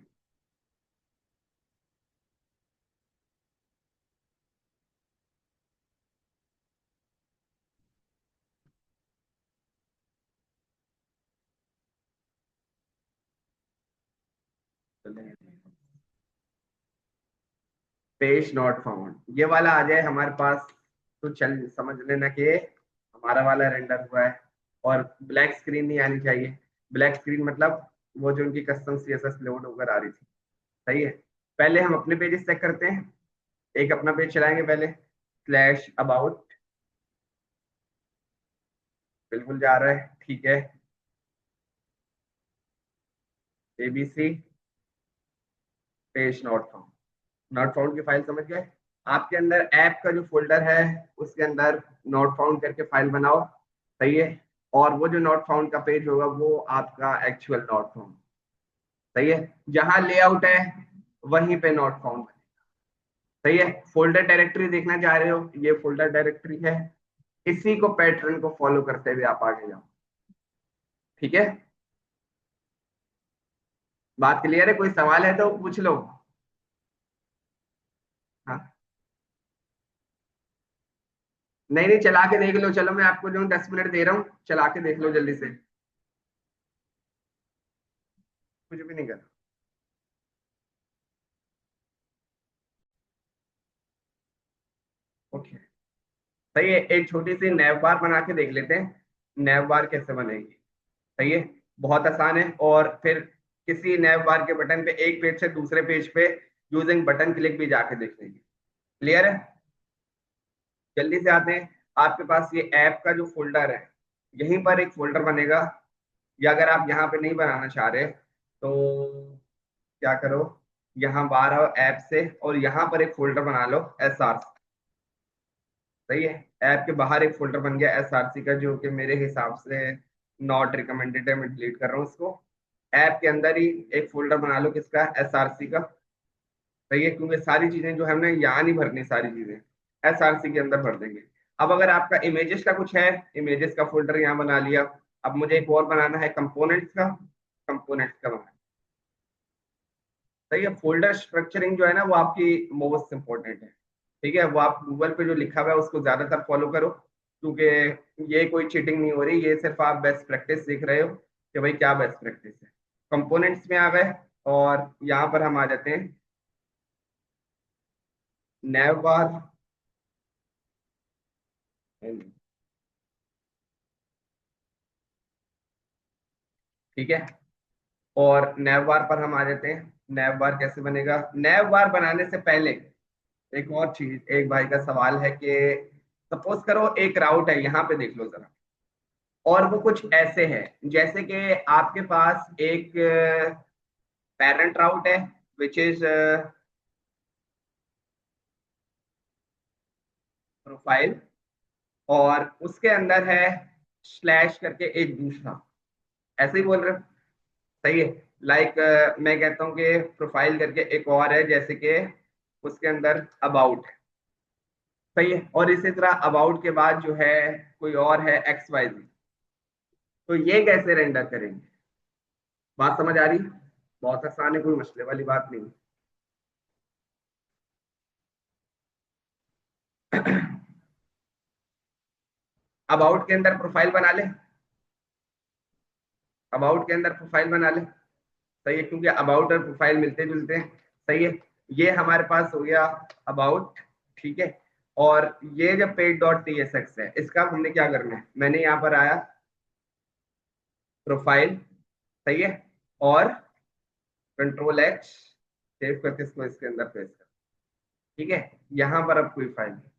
पेज नॉट फाउंड ये वाला आ जाए हमारे पास तो चल समझ लेना कि हमारा वाला रेंडर हुआ है। और ब्लैक स्क्रीन नहीं आनी चाहिए। ब्लैक स्क्रीन मतलब वो जो उनकी कस्टम CSS लोड होकर आ रही थी। सही है। पहले हम अपने पेजेस चेक करते हैं, एक अपना पेज चलाएंगे पहले, स्लैश अबाउट, बिल्कुल जा रहा है। ठीक है। ABC page not found, not found की फाइल समझ गए। आपके अंदर ऐप का जो फोल्डर है उसके अंदर नॉट फाउंड करके फाइल बनाओ। सही है। और वो जो नॉट फाउंड का पेज होगा वो आपका एक्चुअल नॉट फाउंड। सही है। जहां लेआउट है वहीं पे नॉट फाउंड। सही है। फोल्डर डायरेक्टरी देखना चाह रहे हो, ये फोल्डर डायरेक्टरी है। इसी को पैटर्न को फॉलो करते हुए आप आगे जाओ। ठीक है। बात क्लियर है? कोई सवाल है तो पूछ लो। हाँ। नहीं नहीं, चला के देख लो। चलो मैं आपको जो 10 मिनट दे रहा हूँ, चला के देख लो जल्दी से। कुछ भी नहीं करना। ओके। सही है। एक छोटी सी नैव बार बना के देख लेते हैं, नैव बार कैसे बनेगी। सही है। बहुत आसान है। और फिर किसी नैव बार के बटन पे एक पेज से दूसरे पेज पे यूजिंग बटन क्लिक भी जाके देख लेंगे। क्लियर है? जल्दी से आते हैं। आपके पास ये ऐप का जो फोल्डर है, यहीं पर एक फोल्डर बनेगा। या अगर आप यहाँ पे नहीं बनाना चाह रहे तो क्या करो, यहाँ बाहर आओ ऐप से और यहाँ पर एक फोल्डर बना लो SR। सही है। ऐप के बाहर एक फोल्डर बन गया SRC का, जो कि मेरे हिसाब से नॉट रिकमेंडेड है, मैं डिलीट कर रहा हूँ इसको। ऐप के अंदर ही एक फोल्डर बना लो किसका, SRC का। सही है। क्योंकि सारी चीजें जो है हमने यहाँ नहीं भरनी, सारी चीजें SRC के अंदर भर देंगे। अब अगर आपका इमेजेस का कुछ है, इमेजेस का फोल्डर यहाँ बना लिया। अब मुझे एक और बनाना है कंपोनेंट्स का, कंपोनेंट्स का बनाना। सही है। फोल्डर स्ट्रक्चरिंग जो है ना वो आपकी मोस्ट इंपॉर्टेंट है। ठीक है। वो आप गूगल पे जो लिखा हुआ है उसको ज्यादातर फॉलो करो, क्योंकि ये कोई चीटिंग नहीं हो रही, ये सिर्फ आप बेस्ट प्रैक्टिस सीख रहे हो कि भाई क्या बेस्ट प्रैक्टिस है। कंपोनेंट्स में आ गए और यहाँ पर हम आ जाते हैं नैव बार। ठीक है। और नैव बार पर हम आ जाते हैं। नैव बार कैसे बनेगा? नैव बार बनाने से पहले एक और चीज, एक भाई का सवाल है कि सपोज करो एक राउट है, यहाँ पे देख लो जरा। और वो कुछ ऐसे है जैसे कि आपके पास एक पेरेंट राउट है विच इज प्रोफाइल, और उसके अंदर है स्लैश करके एक दूसरा। ऐसे ही बोल रहे हो? सही है। लाइक मैं कहता हूँ कि प्रोफाइल करके एक और है, जैसे कि उसके अंदर अबाउट। सही है। और इसी तरह अबाउट के बाद जो है कोई और है XYZ। तो ये कैसे रेंडर करेंगे? बात समझ आ रही? बहुत आसान है, कोई मसले वाली बात नहीं। अबाउट के अंदर प्रोफाइल बना ले। अबाउट के अंदर प्रोफाइल बना ले। सही है। क्योंकि अबाउट और प्रोफाइल मिलते जुलते हैं। सही है। ये हमारे पास हो गया अबाउट। ठीक है। और ये जो पेज डॉट TSX है, इसका हमने क्या करना है, मैंने यहाँ पर आया प्रोफाइल। सही है। और Ctrl+H सेव करके इसको इसके अंदर पेस्ट कर। ठीक है। यहाँ पर अब कोई फाइल नहीं,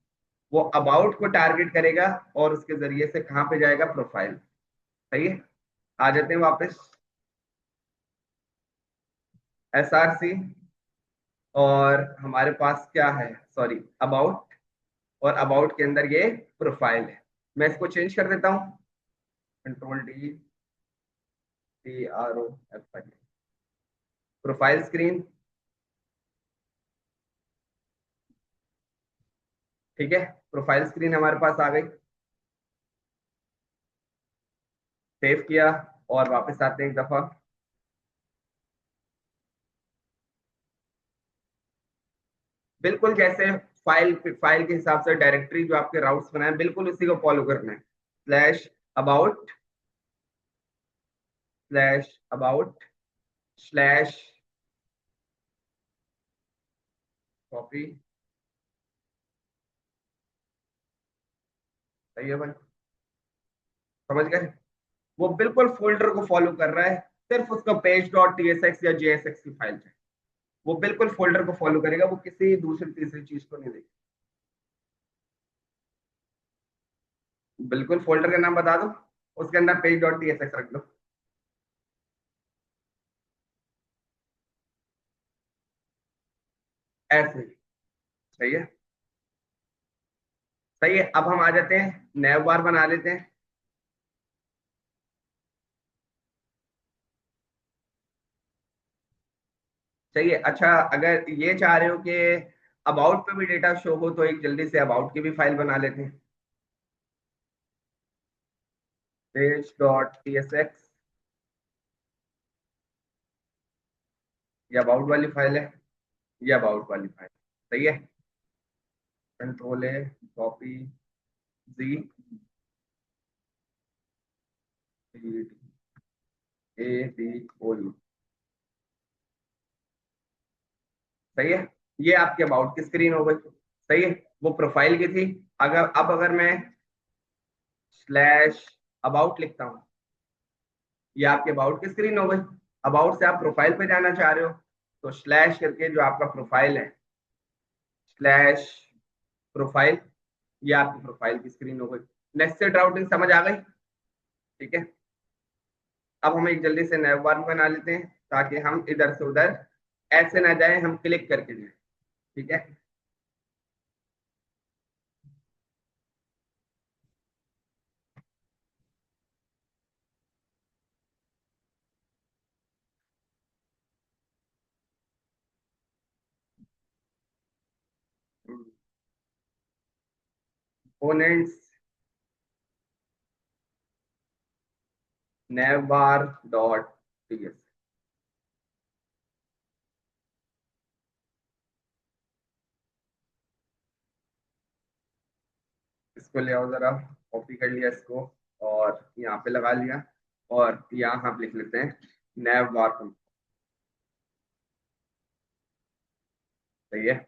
वो अबाउट को टारगेट करेगा और उसके जरिए से कहाँ पे जाएगा, प्रोफाइल। सही है। आ जाते हैं वापस SRC। और हमारे पास क्या है, सॉरी अबाउट। और अबाउट के अंदर ये प्रोफाइल है। मैं इसको चेंज कर देता हूँ, Ctrl+D, T R O F I। Profile screen. ठीक है। प्रोफाइल स्क्रीन हमारे पास आ गई। सेव किया और वापस आते हैं एक दफा। बिल्कुल जैसे फाइल फाइल के हिसाब से डायरेक्टरी जो आपके राउट्स बनाए बिल्कुल उसी को फॉलो करना है। Slash about, slash about, slash copy. सही है भाई? समझ गए? वो बिल्कुल फोल्डर को फॉलो कर रहा है, सिर्फ उसका पेज डॉट TSX या JSX की फाइल है। वो बिल्कुल फोल्डर को फॉलो करेगा, वो किसी दूसरी तीसरी चीज को नहीं देगा। बिल्कुल फोल्डर का नाम बता दो, उसके अंदर पेज डॉट TSX रख दो। ऐसे ही। सही है। सही है। अब हम आ जाते हैं, नैव बार बना लेते हैं। सही है। अच्छा, अगर ये चाह रहे हो कि अबाउट पे भी डेटा शो हो तो एक जल्दी से अबाउट की भी फाइल बना लेते हैं। Page dot T S X, ये अबाउट वाली फाइल है, ये अबाउट वाली फाइल। सही है। कंट्रोल ए, कॉपी, जी, ए बी ओ यू। सही है। ये आपके अबाउट की स्क्रीन हो गई। सही है। वो प्रोफाइल की थी। अगर मैं स्लैश अबाउट लिखता हूँ, ये आपके अबाउट की स्क्रीन हो गई। अबाउट से आप प्रोफाइल पे जाना चाह रहे हो, तो स्लैश करके जो आपका प्रोफाइल है, स्लैश प्रोफाइल, ये आपकी प्रोफाइल की स्क्रीन हो गई। नेस्टेड राउटिंग समझ आ गई? ठीक है। अब हम एक जल्दी से नैव बार बना लेते हैं ताकि हम इधर से उधर ऐसे ना जाए, हम क्लिक करके जाए। ठीक है। कंपोनेंट्स navbar डॉट टीएस, इसको ले आओ जरा। कॉपी कर लिया इसको और यहाँ पे लगा लिया, और यहाँ हम लिख लेते हैं navbar। सही है।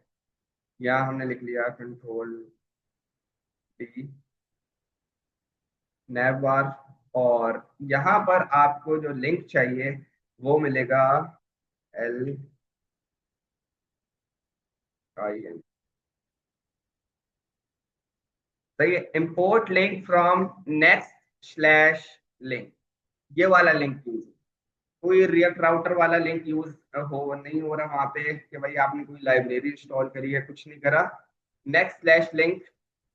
यहाँ हमने लिख लिया कंट्रोल डी, navbar। और यहाँ पर आपको जो लिंक चाहिए वो मिलेगा एल आई एन। सही है। Import link from next slash link, ये वाला लिंक यूज, कोई रिएक्ट राउटर वाला लिंक यूज हो नहीं हो रहा वहां पे कि भाई आपने कोई लाइब्रेरी इंस्टॉल करी है, कुछ नहीं करा। नेक्स्ट स्लैश लिंक,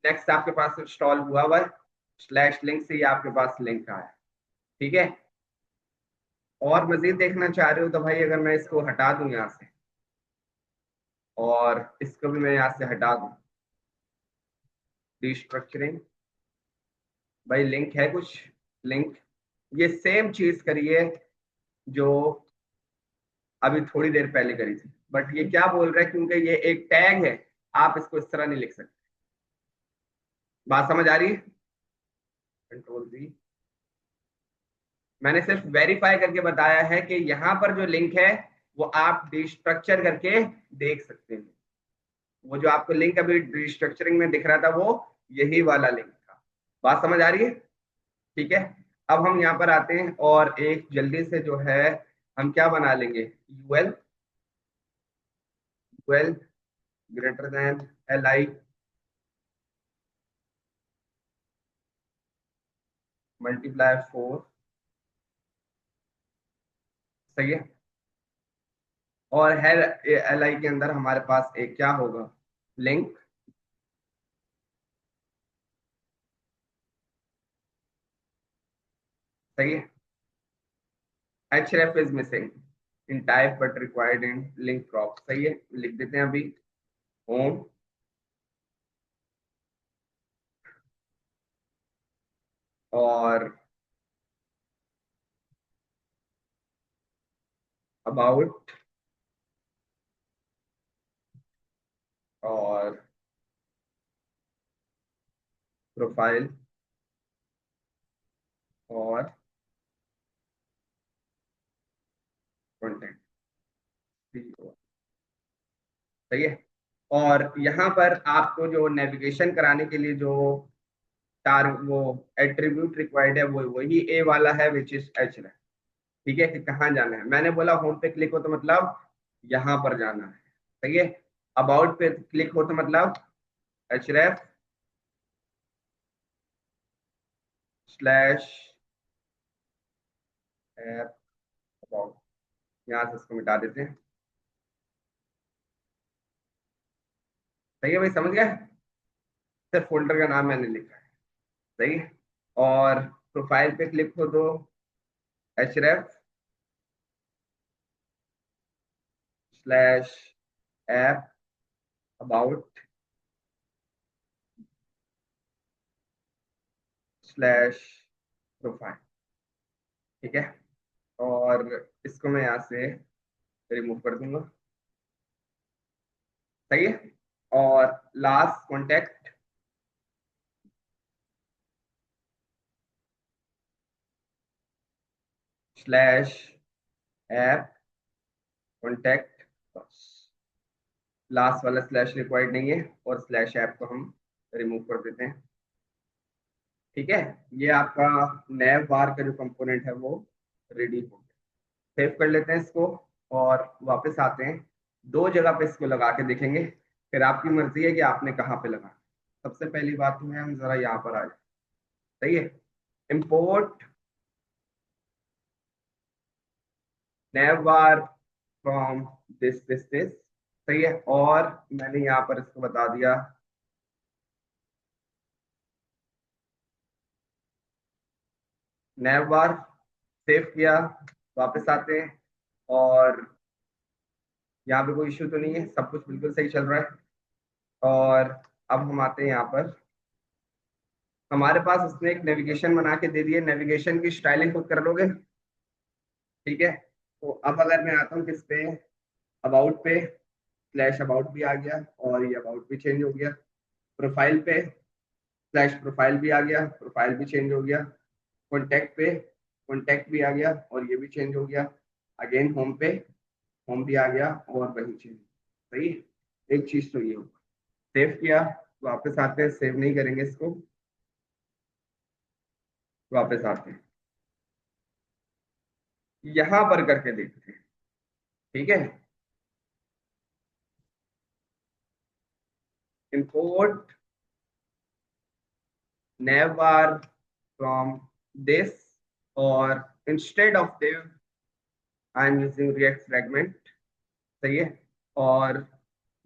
नेक्स्ट आपके पास इंस्टॉल हुआ है, स्लैश लिंक से ही आपके पास लिंक आया। ठीक है। और मजीद देखना चाह रहे हो तो भाई अगर मैं इसको हटा दूं यहाँ से, और इसको भी मैं यहाँ से हटा दूं, रिस्ट्रक्चरिंग, भाई लिंक है कुछ, लिंक, ये सेम चीज करिए जो अभी थोड़ी देर पहले करी थी, बट ये क्या बोल रहा है, क्योंकि ये एक टैग है, आप इसको इस तरह नहीं लिख सकते। बात समझ आ रही है? कंट्रोल जी, मैंने सिर्फ वेरीफाई करके बताया है कि यहाँ पर जो लिंक है वो आप डिस्ट्रक्चर करके देख सकते हैं। वो जो आपको लिंक अभी डिस्ट्रक्चरिंग में दिख रहा था वो यही वाला लिंक था। बात समझ आ रही है? ठीक है। अब हम यहाँ पर आते हैं और एक जल्दी से जो है हम क्या बना लेंगे, UL, UL greater than L I multiply 4। सही है। और है एल आई के अंदर हमारे पास एक क्या होगा, लिंक। सही है। href is missing in type but required in link prop. सही है, लिख देते हैं अभी। होम, और अबाउट, और प्रोफाइल, और कंटेंट। सही है। और यहाँ पर आपको जो नेविगेशन कराने के लिए जो तार वो एट्रीब्यूट रिक्वायर्ड है वो वही ए वाला है, विच इज एच। ठीक है, कि कहाँ जाना है। मैंने बोला होम पे क्लिक हो तो मतलब यहाँ पर जाना है। सही है। अबाउट पे क्लिक हो तो मतलब href स्लैश ऐप अबाउट, यहाँ से इसको मिटा देते हैं। सही है भाई, समझ गया? सिर्फ फोल्डर का नाम मैंने लिखा है, सही है। और प्रोफाइल पे क्लिक हो दो, href slash app about slash profile, ठीक है। और इसको मैं यहाँ से रिमूव कर दूंगा, सही है। और last contact slash app contact, last वाला स्लैश रिक्वायर्ड नहीं है, और स्लैश ऐप को हम रिमूव कर देते हैं, ठीक है। ये आपका नैव बार का जो कंपोनेंट है वो रेडी हो गया। सेव कर लेते हैं इसको और वापस आते हैं। दो जगह पे इसको लगा के देखेंगे, फिर आपकी मर्जी है कि आपने कहाँ पे लगाना। सबसे पहली बात तो है, हम जरा यहाँ पर आ जाए, सही है। Import naive bar from this, सही है। और मैंने यहाँ पर इसको बता दिया नैव बार, सेव किया, वापस आते हैं। और यहाँ पे कोई इश्यू तो नहीं है, सब कुछ बिल्कुल सही चल रहा है। और अब हम आते हैं यहाँ पर, हमारे पास उसने एक नेविगेशन बना के दे दिए, नेविगेशन की स्टाइलिंग खुद कर लोगे, ठीक है। तो अब अगर मैं आता हूँ किस पे, अबाउट पे, स्लैश अबाउट भी आ गया और ये अबाउट भी चेंज हो गया। प्रोफाइल पे स्लैश प्रोफाइल भी आ गया, प्रोफाइल भी चेंज हो गया। कॉन्टैक्ट पे कॉन्टैक्ट भी आ गया और ये भी चेंज हो गया। अगेन होम पे होम भी आ गया और वही चेंज, सही है। एक चीज तो ये होगा, सेव किया, वापस आते हैं, सेव नहीं करेंगे इसको, वापस आते हैं, यहां पर करके देखते हैं, ठीक है। इंपोर्ट navbar from this, और instead of div I am using react fragment, सही है। और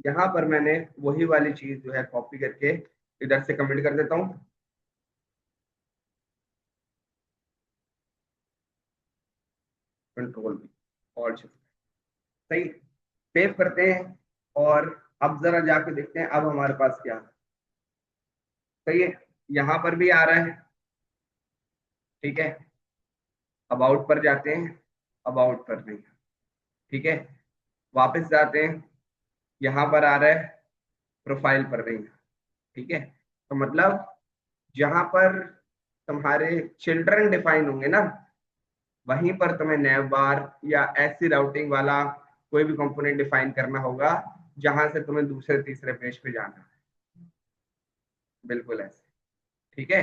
यहाँ पर मैंने वही वाली चीज जो है कॉपी करके इधर से कमेंट कर देता हूँ, कंट्रोल भी और शिफ्ट, सही, सेव करते हैं। और अब जरा जाके देखते हैं अब हमारे पास क्या है, सही है। यहाँ पर भी आ रहा है, ठीक है। अबाउट पर जाते हैं, अबाउट पर नहीं, ठीक है। वापस जाते हैं, यहाँ पर आ रहा है, प्रोफाइल पर नहीं, ठीक है। तो मतलब जहां पर तुम्हारे चिल्ड्रन डिफाइन होंगे ना, वहीं पर तुम्हें नैव बार या ऐसी राउटिंग वाला कोई भी कंपोनेंट डिफाइन करना होगा जहां से तुम्हें दूसरे तीसरे पेज पे जाना है, बिल्कुल ऐसे, ठीक है।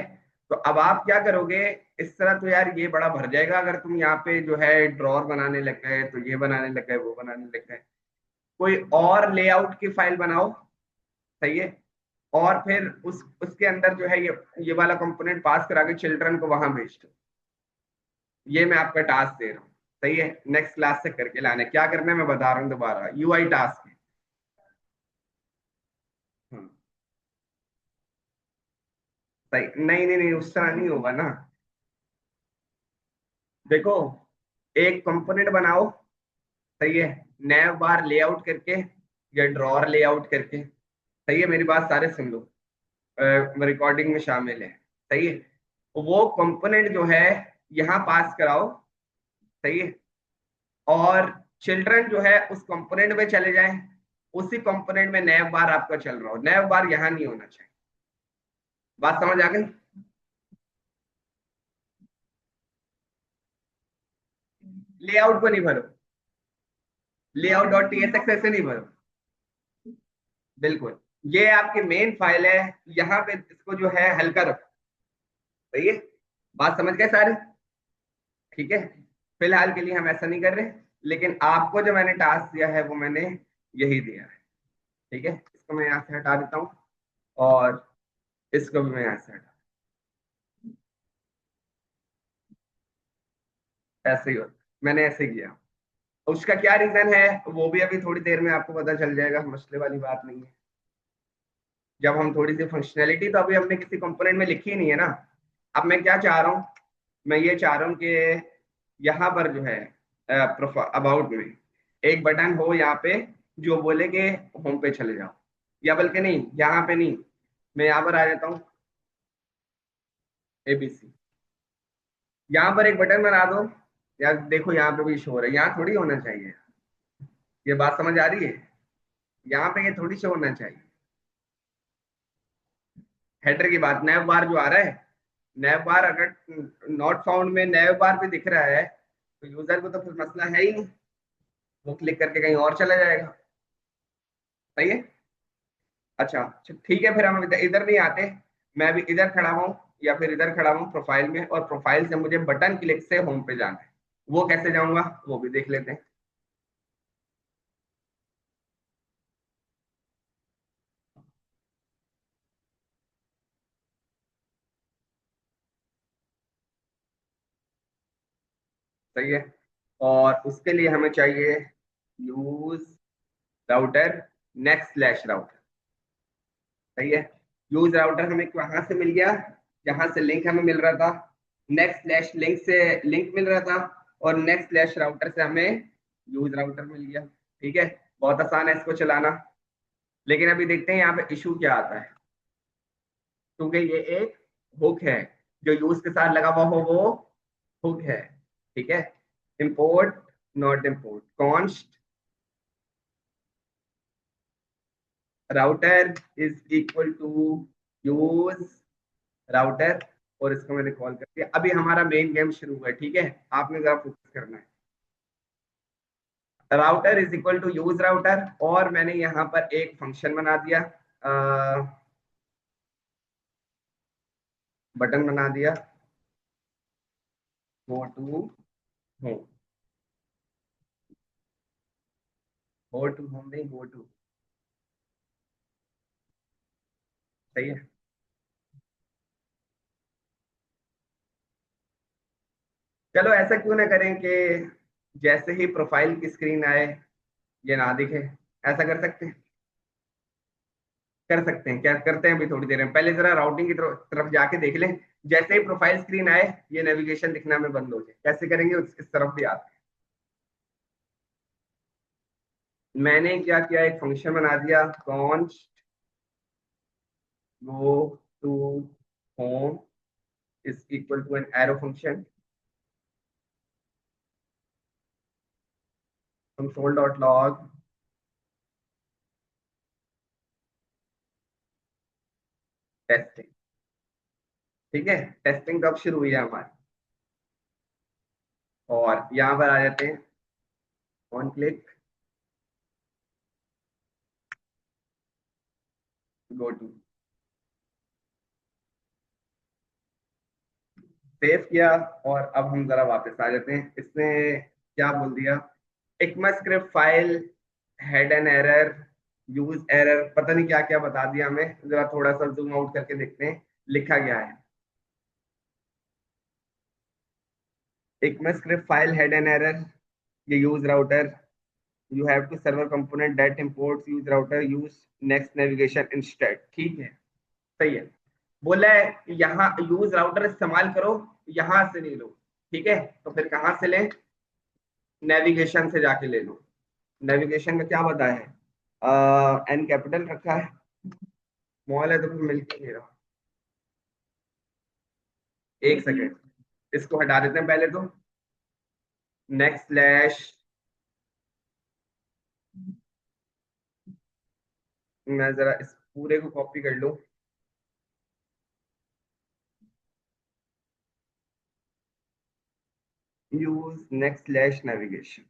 तो अब आप क्या करोगे, इस तरह तो यार ये बड़ा भर जाएगा अगर तुम यहाँ पे जो है ड्रॉर बनाने लग गए, तो ये बनाने लग गए, वो बनाने लग गए। कोई और लेआउट की फाइल बनाओ, सही है। और फिर उस उसके अंदर जो है ये वाला कंपोनेंट पास करा के चिल्ड्रन को वहां भेज दो। ये मैं आपका टास्क दे रहा हूँ, सही है। नेक्स्ट क्लास से करके लाना है, क्या करना है मैं बता रहा हूँ दोबारा, यूआई टास्क है। हम्म, सही, नहीं नहीं नहीं, उस तरह नहीं होगा ना। देखो, एक कंपोनेंट बनाओ, सही है, नैव बार लेआउट करके या ड्रॉर लेआउट करके, सही है। मेरी बात सारे सुन लो, रिकॉर्डिंग में शामिल है, सही है। वो कंपोनेंट जो है यहाँ पास कराओ, सही है। और चिल्ड्रन जो है उस कंपोनेंट में चले जाएं, उसी कंपोनेंट में नैव बार आपका चल रहा हो, नैव बार यहाँ नहीं होना चाहिए। बात समझ आ गई? लेआउट को नहीं भरो, लेआउट डॉट टीएसएक्स ऐसे नहीं भरो, बिल्कुल। ये आपकी मेन फाइल है, यहाँ पे इसको जो है हल्का रखो, सही है। बात समझ गए सारे? ठीक है। फिलहाल के लिए हम ऐसा नहीं कर रहे, लेकिन आपको जो मैंने टास्क दिया है वो मैंने यही दिया है, ठीक है। इसको मैं यहाँ से हटा देता हूँ और इसको भी मैं यहाँ से हटा, ऐसे ही होता, मैंने ऐसे किया। उसका क्या रीजन है वो भी अभी थोड़ी देर में आपको पता चल जाएगा, मसले वाली बात नहीं है। जब हम थोड़ी सी फंक्शनैलिटी तो अभी हमने किसी कंपोनेंट में लिखी ही नहीं है ना। अब मैं क्या चाह रहा हूँ, मैं ये चाह रहा हूँ कि यहाँ पर जो है अबाउट में एक बटन हो यहाँ पे जो बोले कि होम पे चले जाओ, या बल्कि नहीं, यहाँ पे नहीं, मैं यहाँ पर आ जाता हूँ, एबीसी, यहाँ पर एक बटन बना दो। यार देखो यहाँ पे भी शोर है, यहाँ थोड़ी होना चाहिए। ये बात समझ आ रही है? यहाँ पे ये थोड़ी शो होना चाहिए। हेडर की बात, नैव बार जो आ रहा है, नैव बार अगर नॉट फाउंड में नैव बार भी दिख रहा है तो यूजर को तो फिर मसला है ही नहीं, वो क्लिक करके कहीं और चला जाएगा। सही है। अच्छा अच्छा, ठीक है, फिर हम इधर इधर नहीं आते, मैं भी इधर खड़ा हूँ या फिर इधर खड़ा हूँ प्रोफाइल में, और प्रोफाइल से मुझे बटन क्लिक से होम पे जाना है। वो कैसे जाऊंगा वो भी देख लेते हैं। सही है। और उसके लिए हमें चाहिए use router next slash router. सही है। यूज राउटर हमें कहाँ से मिल गया, जहां से लिंक हमें मिल रहा था, नेक्स्ट स्लैश लिंक से लिंक मिल रहा था, और नेक्स्ट स्लैश राउटर से हमें यूज राउटर मिल गया। ठीक है, बहुत आसान है इसको चलाना। लेकिन अभी देखते हैं यहाँ पे इशू क्या आता है, क्योंकि ये एक हुक है, जो यूज के साथ लगा हुआ हो वो हुक है। ठीक है। Import, not import, const router is equal to use router, और इसको मैंने कॉल कर दिया। अभी हमारा मेन गेम शुरू हुआ है, ठीक है, आपने जरा फोकस करना है। Router is equal to use router, और मैंने यहाँ पर एक फंक्शन बना दिया, बटन बना दिया, go to home. Go to home नहीं, गो टू। सही है। चलो ऐसा क्यों ना करें कि जैसे ही प्रोफाइल की स्क्रीन आए ये ना दिखे, ऐसा कर सकते हैं। कर सकते हैं, क्या करते हैं अभी थोड़ी देर में, पहले जरा राउटिंग की तरफ जाके देख लें। जैसे ही प्रोफाइल स्क्रीन आए ये नेविगेशन दिखना में बंद हो जाए, कैसे करेंगे इस तरफ भी आते हैं। मैंने क्या किया, एक फंक्शन बना दिया, const go to home is equal to an arrow function, console dot log testing. ठीक है, टेस्टिंग कब शुरू हुई है हमारी, और यहाँ पर आ जाते हैं, on click go to, save किया, और अब हम जरा वापस आ जाते हैं। इसने क्या बोल दिया, ECMAScript file had an error, use error, पता नहीं क्या क्या बता दिया हमें। जरा थोड़ा सा जूम आउट करके देखते हैं लिखा गया है। ECMAScript file had an error, ये use router, you have to server component that imports use router use next navigation instead. ठीक है, सही है। बोला है कि यहाँ यूज राउटर इस्तेमाल करो, यहां से नहीं लो। ठीक है, तो फिर कहाँ से लें, नेविगेशन से जाके ले लो। नेविगेशन में क्या बताया है, एन कैपिटल रखा है, स्मॉल है तो फिर मिल के नहीं रहा। एक सेकेंड, इसको हटा देते हैं पहले तो, नेक्स्ट स्लैश, मैं जरा इस पूरे को कॉपी कर लूं, use next slash navigation.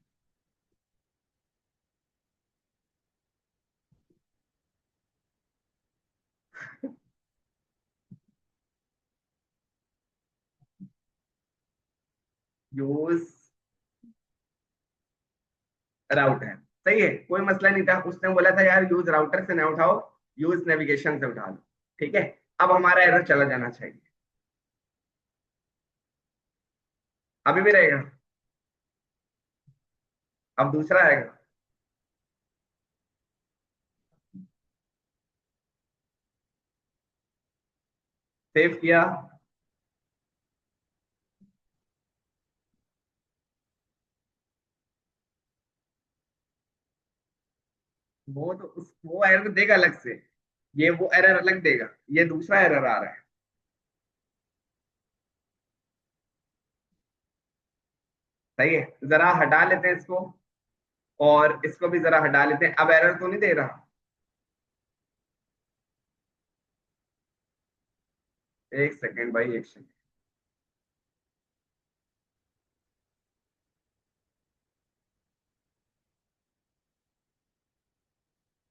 Use router, सही है, कोई मसला नहीं था। उसने बोला था यार यूज राउटर से ना उठाओ, यूज नेविगेशन से उठा लो। ठीक है, अब हमारा एरर चला जाना चाहिए। अभी भी रहेगा, अब दूसरा आएगा। सेव किया। वो एरर देगा अलग से, ये वो एरर अलग देगा, ये दूसरा एरर आ रहा है। सही है, जरा हटा लेते हैं इसको, और इसको भी जरा हटा लेते हैं। अब एरर तो नहीं दे रहा। एक सेकेंड भाई, एक सेकेंड।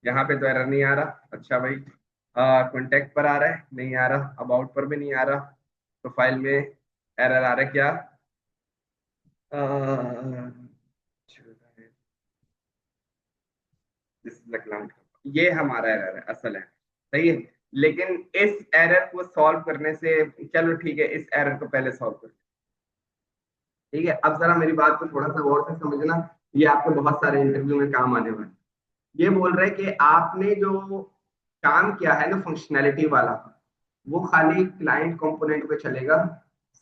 यहाँ पे तो एरर नहीं आ रहा। अच्छा भाई, कॉन्टेक्ट पर आ रहा है, नहीं आ रहा। अबाउट पर भी नहीं आ रहा। प्रोफाइल में एरर आ रहा है क्या? ये हमारा एरर है, असल है। सही है। लेकिन इस एरर को सॉल्व करने से, चलो ठीक है, इस एरर को पहले सॉल्व कर। ठीक है, अब जरा मेरी बात को थोड़ा सा गौर से समझना। ये आपको बहुत सारे इंटरव्यू में काम आने वाला है। ये बोल रहे हैं कि आपने जो काम किया है ना फंक्शनैलिटी वाला, वो खाली क्लाइंट कंपोनेंट पे चलेगा।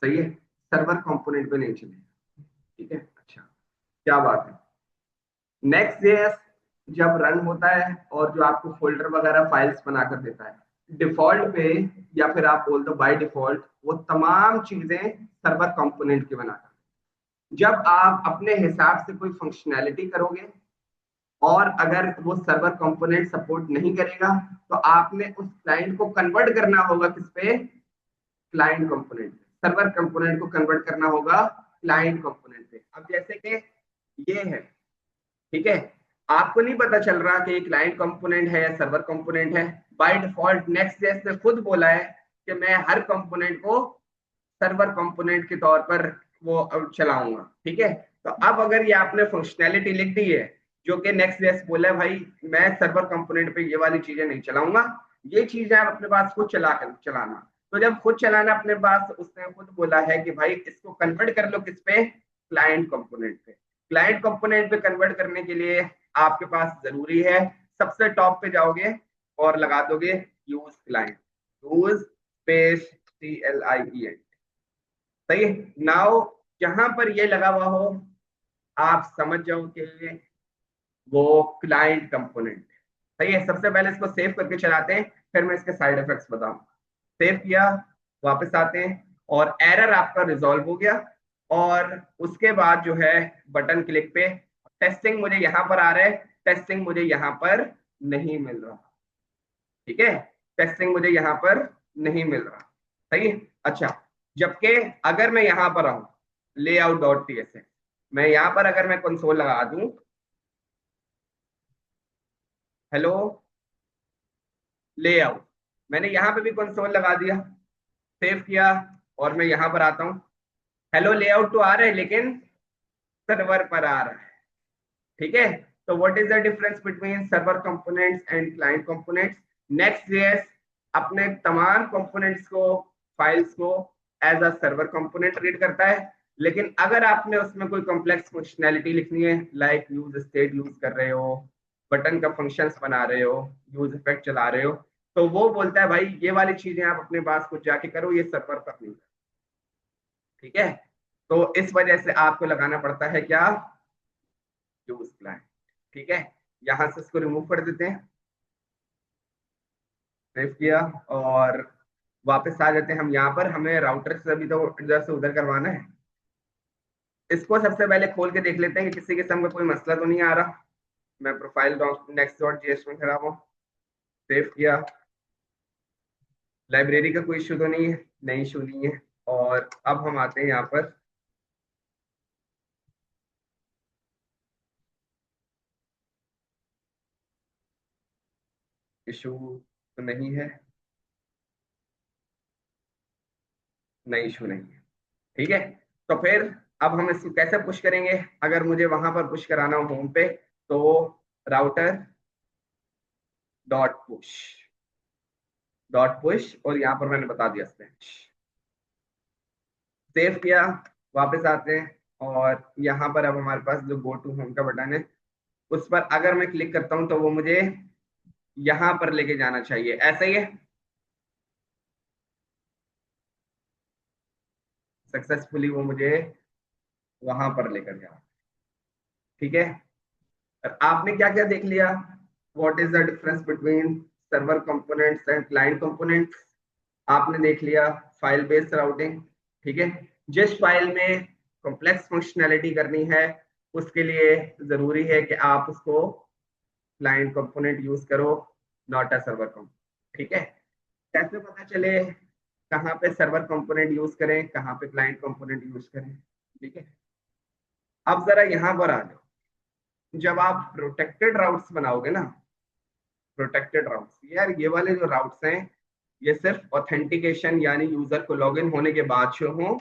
सही है, सर्वर कंपोनेंट पे नहीं चलेगा। ठीक है, अच्छा, क्या बात है। नेक्स्ट जेएस जब रन होता है और जो आपको फोल्डर वगैरह फाइल्स बनाकर देता है, डिफॉल्ट पे या फिर आप बोल दो बाय डिफॉल्ट, वो तमाम चीजें सर्वर कंपोनेंट की बनाता है। जब आप अपने हिसाब से कोई फंक्शनैलिटी करोगे और अगर वो सर्वर कंपोनेंट सपोर्ट नहीं करेगा, तो आपने उस क्लाइंट को कन्वर्ट करना होगा किस पे? क्लाइंट कंपोनेंट पे। सर्वर कंपोनेंट को कन्वर्ट करना होगा क्लाइंट कंपोनेंट पे। अब जैसे कि ये है, ठीक है, आपको नहीं पता चल रहा कि ये क्लाइंट कंपोनेंट है या सर्वर कंपोनेंट है। बाय डिफॉल्ट नेक्स्ट जेएस ने खुद बोला है कि मैं हर कंपोनेंट को सर्वर कंपोनेंट के तौर पर वो चलाऊंगा। ठीक है, तो अब अगर ये आपने फंक्शनैलिटी लिख दी है, जो कि नेक्स्ट जेएस बोला है भाई मैं सर्वर कंपोनेंट पे ये वाली चीजें नहीं चलाऊंगा, ये चीजें आप अपने पास खुद चला कर चलाना। तो जब खुद चलाना अपने पास, उसने खुद बोला है कि भाई इसको कन्वर्ट कर लो किस पे? क्लाइंट कंपोनेंट पे। क्लाइंट कंपोनेंट पे कन्वर्ट करने के लिए आपके पास जरूरी है, सबसे टॉप पे जाओगे और लगा दोगे use client. Use space CLIENT। सही है। नाउ जहां पर ये लगा हुआ हो, आप समझ जाओ कि वो क्लाइंट कंपोनेंट। सही है, सबसे पहले इसको सेव करके चलाते हैं, फिर मैं इसके साइड इफेक्ट्स बताऊंगा। सेव किया, वापस आते हैं, और एरर आपका रिजॉल्व हो गया। और उसके बाद जो है बटन क्लिक पे, टेस्टिंग मुझे यहां पर आ रहा है, टेस्टिंग मुझे यहां पर नहीं मिल रहा। ठीक है, टेस्टिंग मुझे यहां पर नहीं मिल रहा। सही है, अच्छा। जबकि अगर मैं यहां पर आऊं, layout.tsx, मैं यहां पर अगर मैं कंसोल लगा दूं, हेलो लेआउट, मैंने यहां पे भी कंसोल लगा दिया, सेव किया, और मैं यहां पर आता हूं, हेलो लेआउट तो आ रहा है लेकिन सर्वर पर आ रहा है। ठीक है, तो what is the difference between server components and client components? Next JS अपने तमाम कंपोनेंट्स को, फाइल्स को as a server component read करता है। लेकिन अगर आपने उसमें कोई कॉम्प्लेक्स फंक्शनैलिटी लिखनी है, लाइक यूज स्टेट यूज कर रहे हो, बटन का फंक्शंस बना रहे हो, यूज इफेक्ट चला रहे हो, तो वो बोलता है भाई ये वाली चीजें आप अपने पास कुछ जाके करो, ये सर्वर पर नहीं। ठीक है, तो इस वजह से आपको लगाना पड़ता है क्या? Use client. ठीक है, यहां से इसको रिमूव कर देते हैं, सेव किया, और वापस आ जाते हैं हम यहाँ पर। हमें राउटर से अभी तो इधर से उधर करवाना है। इसको सबसे पहले खोल के देख लेते हैं कि किसी किस्म का कोई मसला तो नहीं आ रहा। मैं प्रोफाइल नेक्स्ट डॉट जेएस में खड़ा हूँ, सेव किया, लाइब्रेरी का कोई इशू तो नहीं है? नहीं, इशू नहीं है। और अब हम आते हैं यहाँ पर, इशू तो नहीं है, नहीं इशू नहीं है। ठीक है, तो फिर अब हम इसको कैसे पुश करेंगे? अगर मुझे वहां पर पुश कराना हो होम पे, तो router dot push, dot push, और यहाँ पर मैंने बता दिया स्लैश, सेव किया, वापस आते हैं, और यहाँ पर अब हमारे पास जो गो टू होम का बटन है, उस पर अगर मैं क्लिक करता हूँ तो वो मुझे यहाँ पर लेके जाना चाहिए, ऐसा ही है। सक्सेसफुली वो मुझे वहां पर लेकर गया। ठीक है, और आपने क्या क्या देख लिया, what is the difference between server components and client components, आपने देख लिया फाइल बेस्ड राउटिंग। ठीक है, जिस फाइल में कॉम्प्लेक्स फंक्शनैलिटी करनी है उसके लिए जरूरी है कि आप उसको क्लाइंट कंपोनेंट यूज करो, नॉट अ सर्वर कंपोनेंट। ठीक है, कैसे पता चले कहाँ पे सर्वर कंपोनेंट यूज करें, कहाँ पे क्लाइंट कंपोनेंट यूज करें। ठीक है, अब जरा यहाँ पर आ जाओ, जब आप प्रोटेक्टेड राउट्स बनाओगे ना, प्रोटेक्टेड राउट्स, यार ये वाले जो राउट्स हैं ये सिर्फ ऑथेंटिकेशन यानी यूजर को लॉगिन होने के बाद शो हो,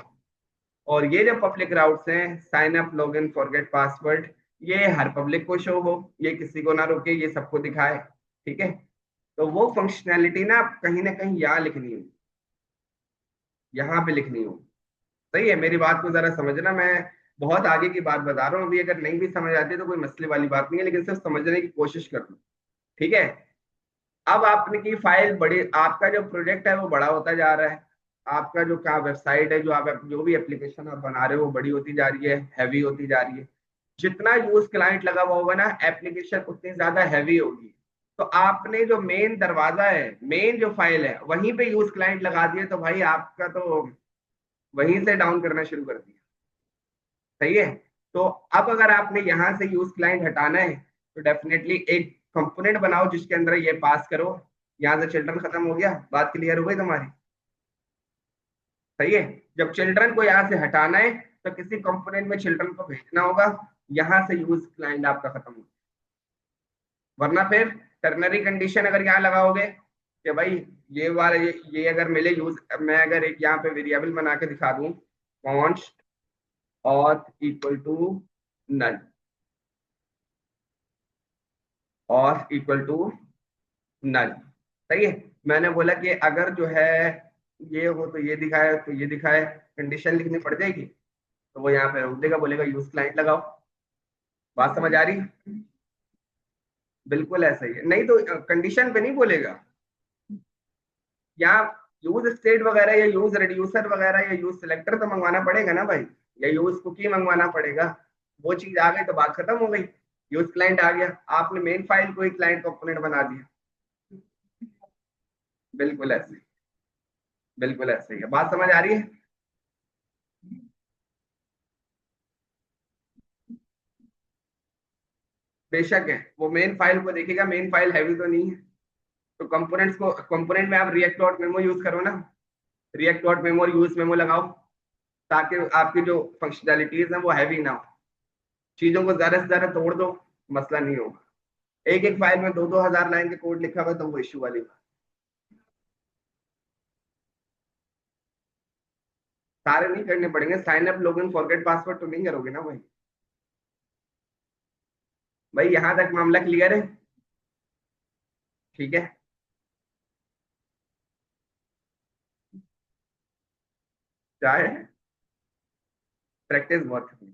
और ये जो पब्लिक राउट्स हैं sign up login forget password, ये हर पब्लिक को शो हो, ये किसी को ना रोके, ये सबको दिखाए। ठीक है, तो वो फंक्शनैलिटी ना कहीं यहाँ लिखनी हो, यहाँ पे लिखनी हो। सही है, मेरी बात को जरा समझना, मैं बहुत आगे की बात बता रहा हूँ, अभी अगर नहीं भी समझ आती तो कोई मसले वाली बात नहीं है, लेकिन सिर्फ समझने की कोशिश कर लो। ठीक है, अब आपने की फाइल बड़ी, आपका जो प्रोजेक्ट है वो बड़ा होता जा रहा है, आपका जो क्या वेबसाइट है, जो आप जो भी एप्लीकेशन आप बना रहे हो वो बड़ी होती जा रही है, हैवी होती जा रही है। जितना यूज क्लाइंट लगा हुआ होगा ना, एप्लीकेशन उतनी ज्यादा हैवी होगी। तो आपने जो मेन दरवाजा है, मेन जो फाइल है वहीं पे यूज क्लाइंट लगा दिए, तो भाई आपका तो वहीं से डाउन करना शुरू कर दिया। सही है, तो अब अगर आपने यहां से यूज क्लाइंट हटाना है तो डेफिनेटली एक कंपोनेंट बनाओ जिसके अंदर ये पास करो। यहां से चिल्ड्रन खत्म हो गया, बात क्लियर हो गई तुम्हारी। सही है, जब चिल्ड्रन को यहाँ से हटाना है तो किसी कंपोनेंट में चिल्ड्रन को भेजना होगा, यहां से यूज क्लाइंट आपका खत्म हो, वरना फिर टर्नरी कंडीशन अगर यहाँ लगाओगे कि भाई ये अगर मिले यूज, मैं अगर एक यहाँ पे वेरिएबल बना के दिखा दूं, const auth equal to null, auth equal to null. सही है, मैंने बोला कि अगर जो है ये हो तो ये दिखाए, तो ये दिखाए, कंडीशन लिखनी पड़ जाएगी, तो वो यहाँ पे रोक देगा, बोलेगा यूज क्लाइंट लगाओ। बात समझ आ रही? बिल्कुल ऐसा ही है, नहीं तो कंडीशन पे नहीं बोलेगा। यहाँ यूज स्टेट वगैरह या यूज रिड्यूसर वगैरह या यूज सिलेक्टर तो मंगवाना पड़ेगा ना भाई, या यूज कुकी मंगवाना पड़ेगा। वो चीज आ गई तो बात खत्म हो गई, यूज क्लाइंट आ गया, आपने मेन फाइल को ही क्लाइंट कंपोनेंट बना दिया। बिल्कुल ऐसे ही, बिल्कुल ऐसे ही है, बात समझ आ रही है? बेशक है, वो मेन फाइल को देखेगा, मेन फाइल हैवी तो नहीं है, तो कंपोनेंट्स को, कंपोनेंट में आप रिएक्ट डॉट मेमो यूज करो ना, react dot memo use memo लगाओ, ताकि आपकी जो फंक्शनैलिटीज है वो हैवी ना हो, चीजों को ज्यादा से ज्यादा तोड़ दो, मसला नहीं होगा। एक एक फाइल में दो दो हजार लाइन के कोड लिखा हुआ है तो वो इश्यू वाली बात। सारे नहीं करने पड़ेंगे, sign up login forget password तो नहीं करोगे ना भाई। भाई यहाँ तक मामला क्लियर है? ठीक है, क्या है, प्रैक्टिस बहुत करनी।